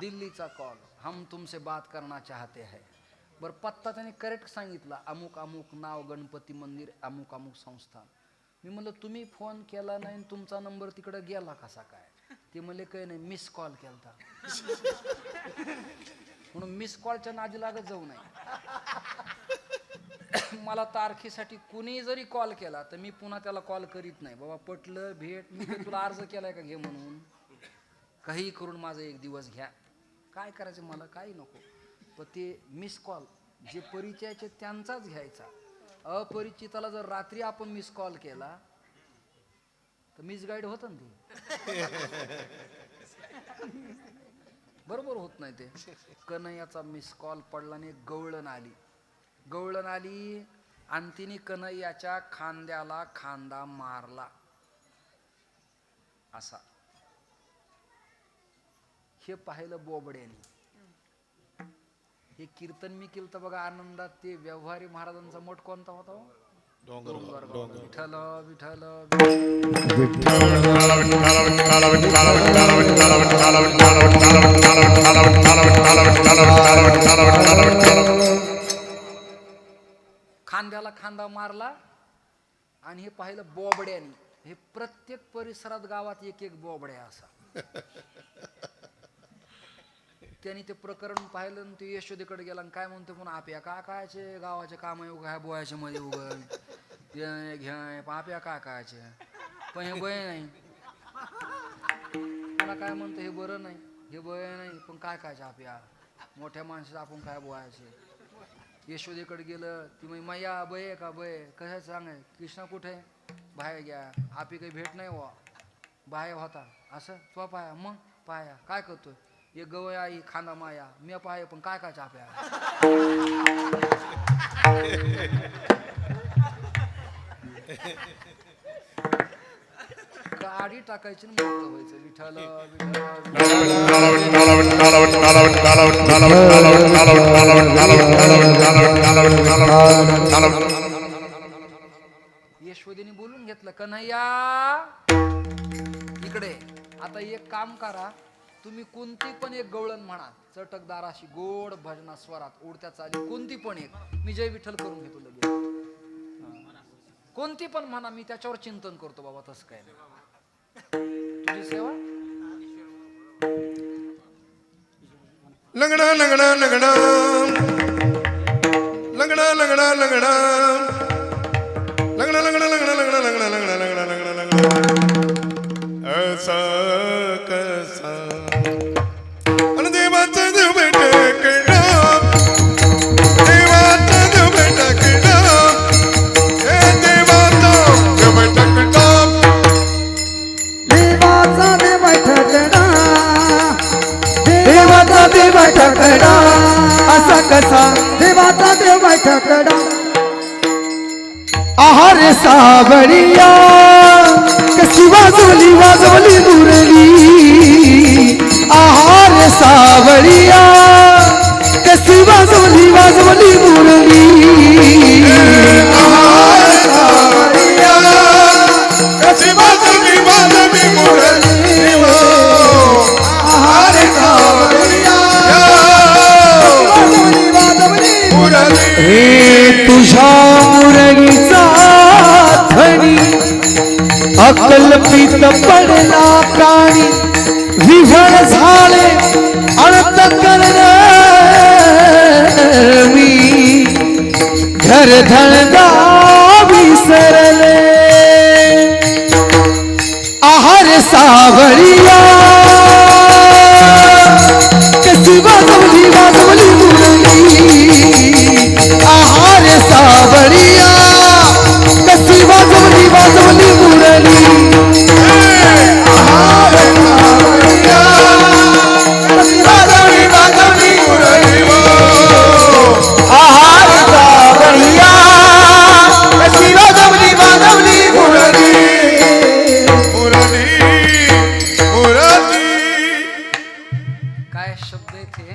दिल्लीचा कॉल, हम तुमसे बात करना चाहते हैं. बरं पत्ता त्याने करेक्ट सांगितला, अमुक अमुक नाव, गणपती मंदिर, अमुक अमुक संस्थान. मी म्हणलं तुम्ही फोन केला नाही, तुमचा नंबर तिकडे गेला कसा काय? ते म्हणले काही नाही, मिस कॉल केलता. म्हणून मिस कॉलच्या नादी लागत जाऊ नये. मला तारखेसाठी कुणी जरी कॉल केला तर मी पुन्हा त्याला कॉल करीत नाही. बाबा पटलं भेट, मी तुला अर्ज केलाय का घे म्हणून. काही करून माझा एक दिवस घ्या, काय करायचं मला काही नको. पण ते मिस कॉल जे परिचयाचे त्यांचाच घ्यायचा. अपरिचिताला जर रात्री आपण मिस कॉल केला तर मिसगाईड होतं ना ते. बरोबर होत नाही ते. कन्हैयाचा मिस कॉल पडला आणि गवळण आली आणि तिने कन्हैयाच्या खांद्याला खांदा मारला असा. हे पाहिलं बोबड्याने. हे कीर्तन मी केलं तर बघा आनंदात. ते व्यवहारी महाराजांचा मठ कोणता होता हो? डोंगरगाव. विठ्ठल विठ्ठल खांद्याला खांदा मारला आणि हे पाहिलं बोबड्याने. हे प्रत्येक परिसरात गावात एक एक बोबड्या असा. त्यांनी ते प्रकरण पाहिलं आणि ते यशोदेकडे गेला आणि काय म्हणतो पुन्हा आप्या काकाचे गावाचे काम काय बोयाचे मध्ये उगल घ्या आप्या काकाचे पण हे बय नाही. मला काय म्हणतो हे बरं नाही हे बय नाही पण काय कायचे आप्या मोठ्या माणसाचं आपण काय बोयाचे. यशोदेकडे गेलं ती मग मैया बय का बय कसं सांगाय कृष्णा कुठे बाहेर घ्या आपी काही भेट नाही वा बाहेर होता असं तो पाया मग पाया काय करतोय ये गवय आई खांदा माया मी पाय पण काय चाप्या. गाडी टाकायची ना मोकळं व्हायचं. विठ्ठल यशोदेने बोलून घेतलं कन्हैया इकडे. आता एक काम करा तुम्ही कोणती पण एक गवळण म्हणा चटकदार अशी गोड भजना स्वरात उडत्या चाली कोणती पण एक. मी जय विठ्ठल करून घेतो लगेच. कोणती पण म्हणा मी त्याच्यावर चिंतन करतो बाबा. तसं काय नाही तुझी सेवा. लंगडा लंगडा लंगडा लंगडा लंगडा लंगडा लंगडा लंगडा लंगडा लंगडा लंगडा लंगडा लंगडा लंगडा लंगडा ऐसा कसा अन देवाचा देव भेटकडा देवाचा देव भेटकडा हे देवाचा देव भेटकडा देवाचा देव ठकडा देवाचा देव ठकडा असा कसा देवाचा देव ठकडा. आहार सावळिया कशी वाजवली वाजवली मुरली. आहार सावळिया कशी वाजवली वाजवली मुरली. आहार सावळिया कशी वाजवली वाजवली मुरली. आहार सावळिया वाजवली वाजवली मुरली. हे तुझ्या मुरलीचा धनी अकल्पित पडला प्राणी विभळ झाले अनंत कर्ण मी घर धंदा विसरले. आहार सावळिया कशी वाजवली वाजवली मुरली. आहार सावळिया कशी वाजवली वाजवली मुरली. आहार सावळिया कशी वाजवली वाजवली मुरली. आहार सावळिया कशी वाजवली वाजवली मुरली. मुरली मुरली. काय शब्द आहेत हे.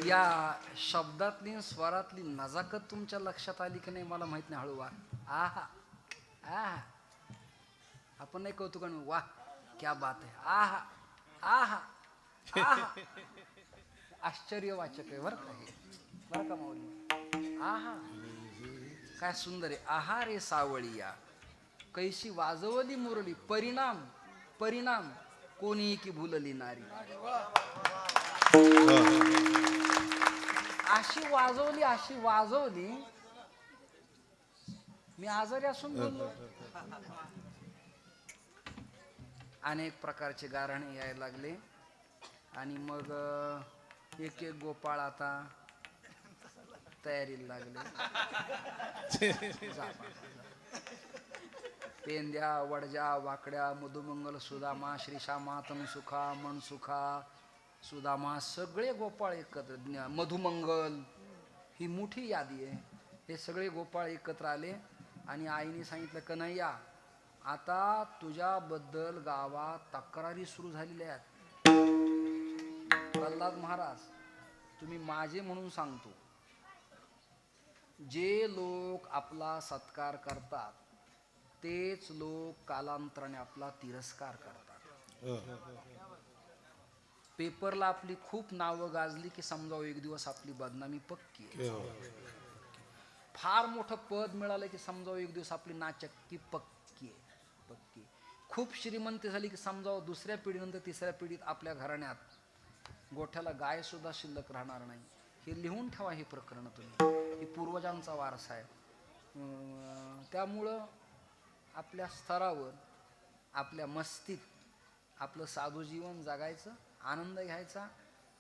या शब्दातली स्वरातली नजाकत तुमच्या लक्षात आली की नाही मला माहित नाही. हळू वा आहा आहा आपण नाही कौतुक वा क्या बात आहे. आहा आहा आहा आश्चर्यवाचक आहे बरं का हे. बरं का माऊली. आहा काय सुंदर आहे. आहा रे सावळिया कैशी वाजवली मुरली. परिणाम परिणाम कोणी की भुलली नारी. अशी वाजवली मी आजारी असून बोललो. अनेक प्रकारचे गारणे यायला लागले आणि मग एक एक गोपाळ आता तयारीला लागले. पेंद्या वडजा वाकड्या मधुमंगल सुदामा श्रीशामा तनसुखा मनसुखा सुदामा सगळे गोपाळ एकत्र मधुमंगल ही मोठी यादी आहे. हे सगळे गोपाळ एकत्र आले आणि आईने सांगितलं कन्हैया आता तुझ्याबद्दल गावात तक्रारी सुरू झालेल्या आहेत. प्रल्हाद महाराज तुम्ही माझे म्हणून सांगतो, जे लोक आपला सत्कार करतात तेच लोक कालांतराने आपला तिरस्कार करतात. पेपरला आपली खूप नावं गाजली की समजावं एक दिवस आपली बदनामी पक्की आहे. फार मोठं पद मिळालं की समजावं एक दिवस आपली नाचक्की पक्की आहे. पक्की. खूप श्रीमंती झाली की समजावं दुसऱ्या पिढीनंतर तिसऱ्या पिढीत आपल्या घराण्यात गोठ्याला गाय सुद्धा शिल्लक राहणार नाही. हे लिहून ठेवा हे प्रकरण तुम्ही. हे पूर्वजांचा वारसा आहे. त्यामुळं आपल्या स्तरावर आपल्या मस्तीत आपलं साधू जीवन जगायचं, आनंद घ्यायचा.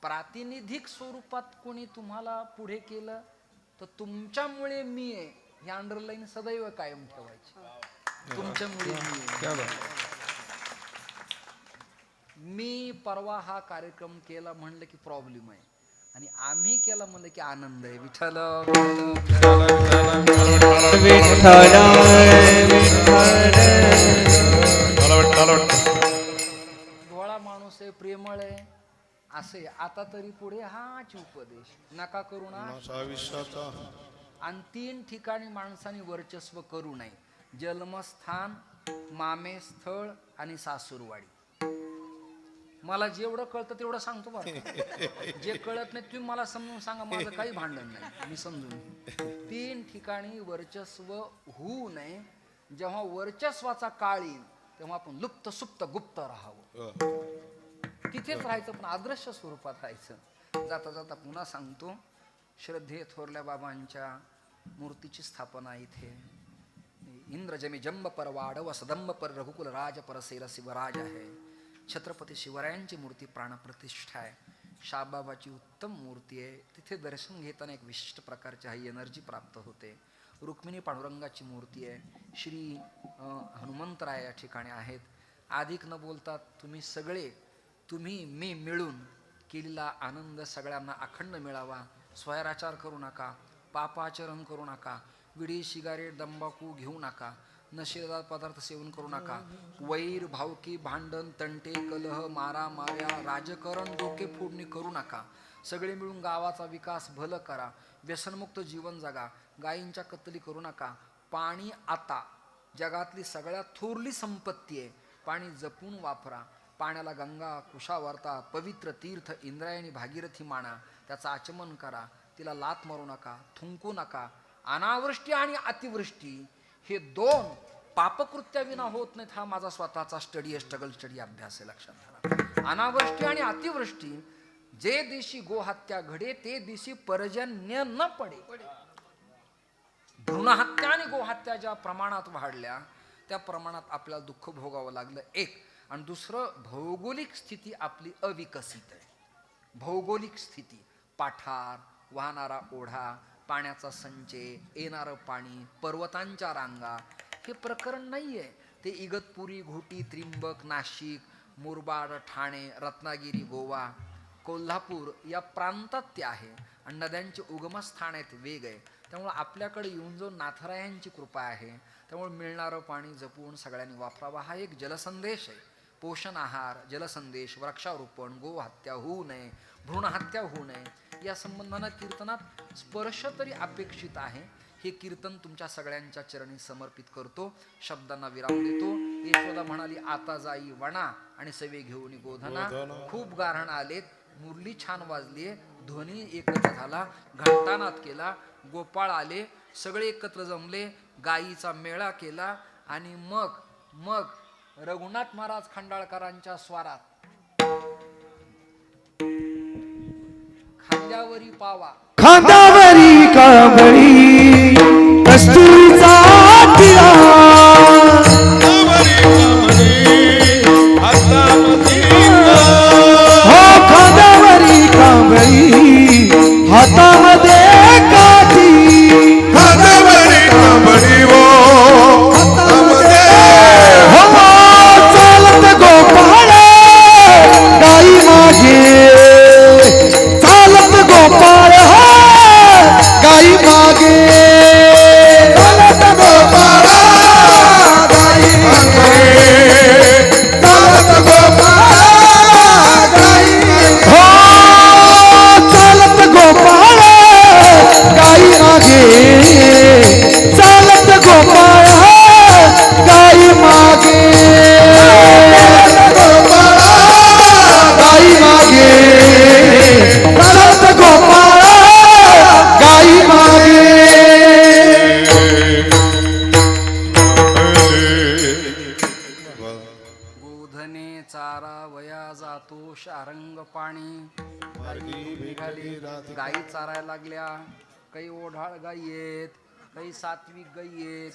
प्रातिनिधिक स्वरूपात कोणी तुम्हाला पुढे केलं तर तुमच्यामुळे मी आहे हे अंडरलाईन सदैव कायम ठेवायची. तुमच्यामुळे मी आहे. मी परवा हा कार्यक्रम केला म्हणलं की प्रॉब्लेम आहे आणि आम्ही केला म्हणलं की आनंद आहे. विठ्ठल भोळा माणूस आहे, प्रेमळ आहे असे. आता तरी पुढे हाच उपदेश नका करू ना. आणि 3 ठिकाणी माणसाने वर्चस्व करू नये. जन्मस्थान, मामे स्थळ आणि सासूरवाडी. मला जेवढं कळतं तेवढं सांगतो बरं. जे कळत नाही तुम्ही मला समजून सांगा, माझं काही भांडण नाही, मी समजून. 3 ठिकाणी वर्चस्व होऊ नये. जेव्हा वर्चस्वाचा काळ येईल तेव्हा आपण लुप्त सुप्त गुप्त राहावं. तिथेच राहायचं पण अदृश्य स्वरूपात राहायचं. जाता जाता पुन्हा सांगतो, श्रद्धे थोरल्या बाबांच्या मूर्तीची स्थापना इथे. इंद्रजमी जंब पर वाडव सदंब पर रघुकुल राज पर सेर शिवराज आहे. छत्रपती शिवरायांची मूर्ती प्राणप्रतिष्ठा आहे. शाबाबाची उत्तम मूर्ती आहे. तिथे दर्शन घेताना एक विशिष्ट प्रकारची हाई एनर्जी प्राप्त होते. रुक्मिणी पांडुरंगाची मूर्ती आहे. श्री हनुमंतराय या ठिकाणी आहेत. अधिक न बोलता तुम्ही मी मिळून केलेला आनंद सगळ्यांना अखंड मिळावा. स्वैराचार करू नका, पापाचरण करू नका, विडी सिगारेट तंबाखू घेऊ नका, नशीलदार पदार्थ सेवन करू नका, वैर भावकी भांडण तंटे कलह मारामाऱ्या राजकारण डोके फोडणी करू नका. सगळे मिळून गावाचा विकास भलं करा. व्यसनमुक्त जीवन जगा. गायींच्या कत्तली करू नका. पाणी आता जगातली सगळ्यात थोरली संपत्ती आहे. पाणी जपून वापरा. पाण्याला गंगा कुशावर्ता पवित्र तीर्थ इंद्रायणी भागीरथी माना. त्याचं आचमन करा. तिला लात मारू नका, थुंकू नका. अनावृष्टी आणि अतिवृष्टी हे 2 पापकृत्याविना होत नाहीत. हा माझा स्वतःचा स्टडी अभ्यास आहे, लक्षात घ्या. अनावृष्टी आणि अतिवृष्टी जे दिवशी गोहत्या घडे ते दिवशी पर्जन्य न पडे. भ्रूणहत्या आणि गोहत्या ज्या प्रमाणात वाढल्या त्या प्रमाणात आपल्याला दुःख भोगावं लागलं. एक. आणि दुसरं, भौगोलिक स्थिती आपली अविकसित आहे. भौगोलिक स्थिती, पाठार, वाहणारा ओढा, पाण्याचा संचय, येणारं पाणी, पर्वतांच्या रांगा, हे प्रकरण नाहीये. ते इगतपुरी, घोटी, त्रिंबक, नाशिक, मुरबाड, ठाणे, रत्नागिरी, गोवा, कोल्हापूर या प्रांतात ते आहे. आणि नद्यांचे उगमस्थान आहेत, वेग आहे. त्यामुळे आपल्याकडे येऊन जाऊन नाथरायांची कृपा आहे. त्यामुळे मिळणारं पाणी जपून सगळ्यांनी वापरावा. हा एक जलसंदेश आहे. पोषण आहार, जलसंदेश, वृक्षारोपण, गोहत्या होऊ नये, भ्रूणहत्या होऊ नये या संबंधानं कीर्तनात स्पर्श तरी अपेक्षित आहे. हे कीर्तन तुमच्या सगळ्यांच्या चरणी समर्पित करतो. शब्दांना विराम देतो. यशोदा म्हणाली आता जाई वना आणि सवे घेऊन गोधना. खूप गारहण आलेत, मुरली छान वाजलीये, ध्वनी एकत्र झाला, घंटानाद केला, गोपाळ आले, सगळे एकत्र जमले, गायीचा मेळा केला आणि मग रघुनाथ महाराज खंडाळकरांच्या स्वारात खांद्यावरी पावा, खांद्यावरी कांबळी कस्तुरीचा टिळा, हो खांद्यावरी कांबळी हातामध्ये काठी, खांद्यावरी कांबळी हो हातामध्ये पाणी मार्गी भेटली रात गायी चारायला लागल्या. काही ओढाळ गायी आहेत, काही सात्विक गायी आहेत,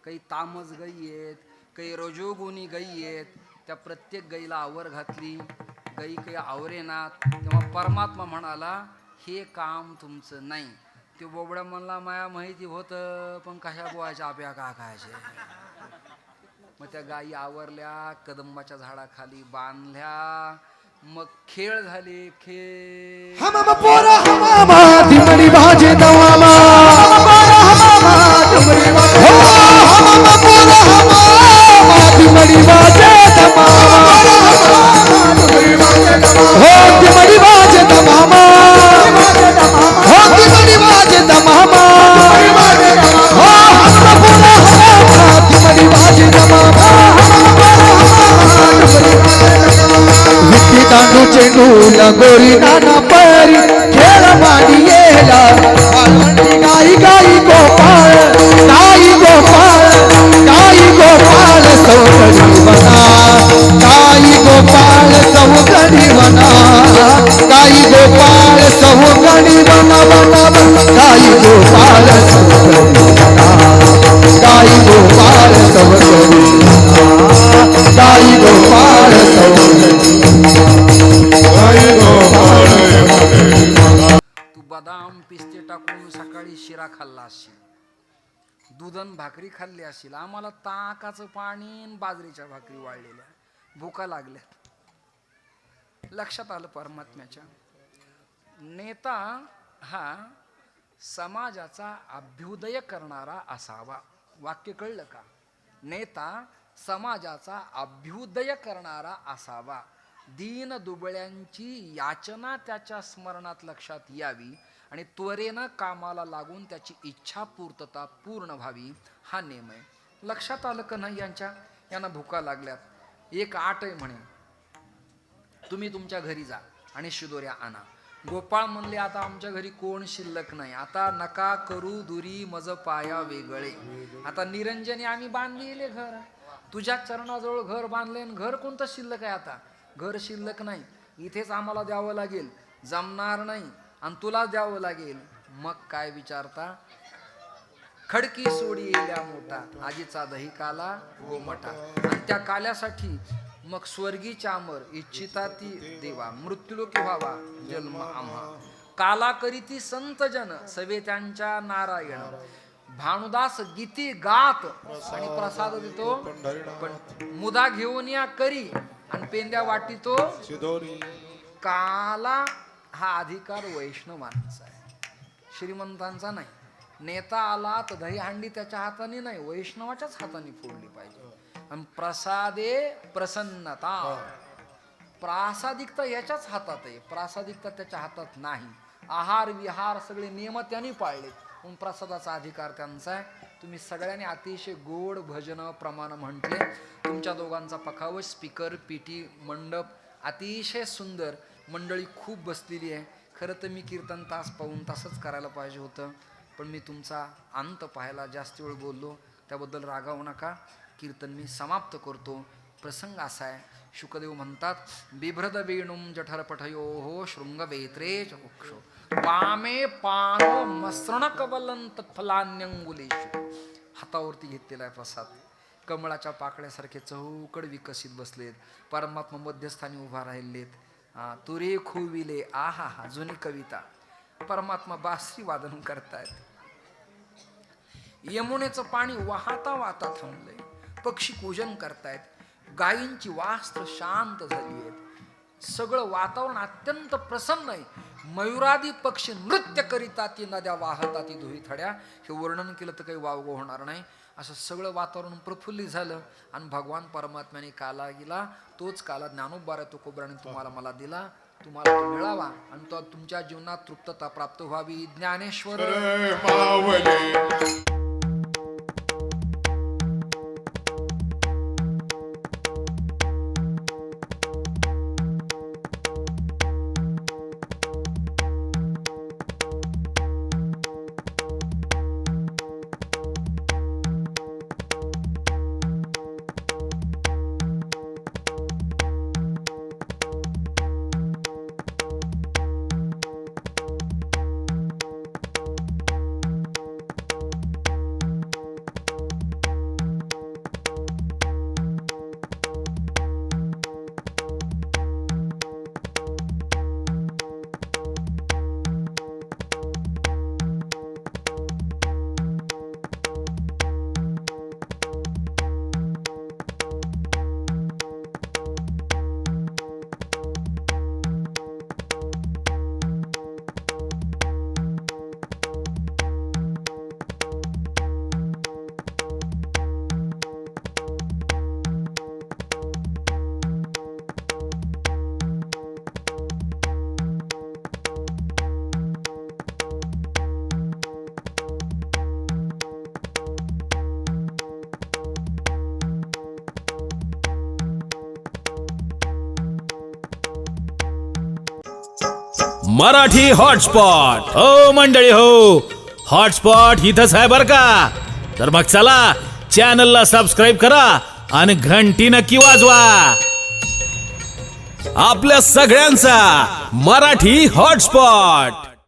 काही तामस गायी आहेत, काही रजोगुणी गायी आहेत. त्या प्रत्येक गाईला आवर घातली. गाई काही आवरेनात. तेव्हा परमात्मा म्हणाला, हे काम तुमचं नाही. ते बोबड्या म्हणला, माया माहिती होतं, पण कशा बोवायच्या आप्या का खायचे. मग त्या गायी आवरल्या, कदंबाच्या झाडाखाली बांधल्या. मग खेळ झाले. खेळ हमामा पोरा हमामा दिमडी बाजे दवामा दिमडी बाजे हमामा पोरा हमामा दिमडी बाजे दवामा दिमडी बाजे हो दिमडी बाजे दवामा हो दिमडी बाजे दवामा हो हमामा पोरा हमामा दिमडी बाजे दवामा विट्टी दांडू चेंडू लगोरी नाना परी खेळ मांडियेला पाळवंडी गाई गाई गोपाळ गाई गोपाळ गाई गोपाळ सौगडी वना गाई गोपाळ सौगडी वना गाई गोपाळ सौगडी वना वना गाई गोपाळ सौगडी वना गाई गोपाळ सौगडी गाई गोपाळ सौगडी तू बदाम पिस्ते टाकून सकाळी शिरा खाल्ला असशील, दुधन भाकरी खाल्ली असशील. आम्हाला ताकाचं पाणी आणि बाजरीच्या भाकरी वाळलेल्या, भुका लागल्या. लक्षात आलं परमात्म्याच्या. नेता हा समाजाचा अभ्युदय करणारा असावा. वाक्य कळलं का? नेता समाजाचा अभ्युदय करणारा असावा. दीन दुबळ्यांची याचना त्याच्या स्मरणात लक्षात यावी आणि त्वरेनं कामाला लागून त्याची इच्छा पूर्तता पूर्ण व्हावी, हा नेम आहे. लक्षात आलं का नाही? यांना भुका लागल्यात. एक आट आहे म्हणे, तुम्ही तुमच्या घरी जा आणि शिदोऱ्या आणा. गोपाळ म्हणले, आता आमच्या घरी कोण शिल्लक नाही. आता नका करू दुरी मज पाया वेगळे. आता निरंजनी आम्ही बांधलेले घर, तुझ्या चरणाजवळ घर बांधले, घर कोणतं शिल्लक आहे? आता घर शिल्लक नाही, इथेच आम्हाला द्यावं लागेल. जमणार नाही आणि तुला द्यावं लागेल. मग काय विचारता? खडकी सोडी येल्या मोठा, आजीचा दही काला गोमटा. आणि त्या काल्यासाठी मग स्वर्गी चामर इच्छिता ती देवा, मृत्यूलोकी व्हावा जन्म आम्हा. काला करीती संत जन सवे त्यांच्या नारायण. भानुदास गीती गात आणि प्रसाद देतो, पण मुदा घेऊन या करी आणि पेंद्या वाटीतो शिदोरी. काला हा अधिकार वैष्णवांचा आहे, श्रीमंतांचा नाही. नेता आला तर दही हंडी त्याच्या हाताने नाही, वैष्णवाच्याच हाताने फोडली पाहिजे. आणि प्रसादे प्रसन्नता, प्रासादिकता याच्याच हातात आहे, प्रासादिकता त्याच्या हातात नाही. आहार विहार सगळे नियम त्यांनी पाळले, म्हणून प्रसादाचा अधिकार त्यांचा आहे. तुम्ही सगळ्यांनी अतिशय गोड भजन प्रमाण म्हटले. तुमच्या दोघांचा पखावज, स्पीकर, पीटी, मंडप अतिशय सुंदर. मंडळी खूप बसलेली आहे. खरं तर मी कीर्तन तास पाऊण तासच करायला पाहिजे होतं, पण मी तुमचा अंत पाहायला जास्त वेळ बोललो, त्याबद्दल रागावू नका. कीर्तन मी समाप्त करतो. प्रसंग असा आहे, शुकदेव म्हणतात, बिभ्रद वेणुम जठरपठयो शृंगवेत्रे च वक्षो वामे पानो मसृण कवलंत फलान्यंगुलेषु. हातावरती घेतलेला आहे प्रसाद. कमळाच्या पाकळ्यासारखे चौकड विकसित बसलेत. परमात्मा मध्यस्थानी उभा राहिलेत. तुरे खोविले आहा हा जुनी कविता. परमात्मा बासरी वादन करतायत. यमुनेचं पाणी वाहता वाहता थांबलंय. पक्षी पूजन करतायत. गायींची वास्त्र शांत झाली आहेत. सगळं वातावरण अत्यंत प्रसन्न आहे. मयुरादी पक्षी नृत्य करिता ती नद्या वाहता ती धुई थड्या. हे वर्णन केलं तर काही वावगं होणार नाही. असं सगळं वातावरण प्रफुल्लित झालं आणि भगवान परमात्म्याने काला गेला. तोच काला ज्ञानोबा तुकोबराने तुम्हाला मला दिला. तुम्हाला तो मिळावा आणि तो तुमच्या जीवनात तृप्तता प्राप्त व्हावी. ज्ञानेश्वर मावले. मराठी हॉटस्पॉट हो मंडळी हो, हॉटस्पॉट इथंच आहे बर का. तर मग चला चॅनलला सबस्क्राईब करा आणि घंटी नक्की वाजवा. आपल्या सगळ्यांचा मराठी हॉटस्पॉट.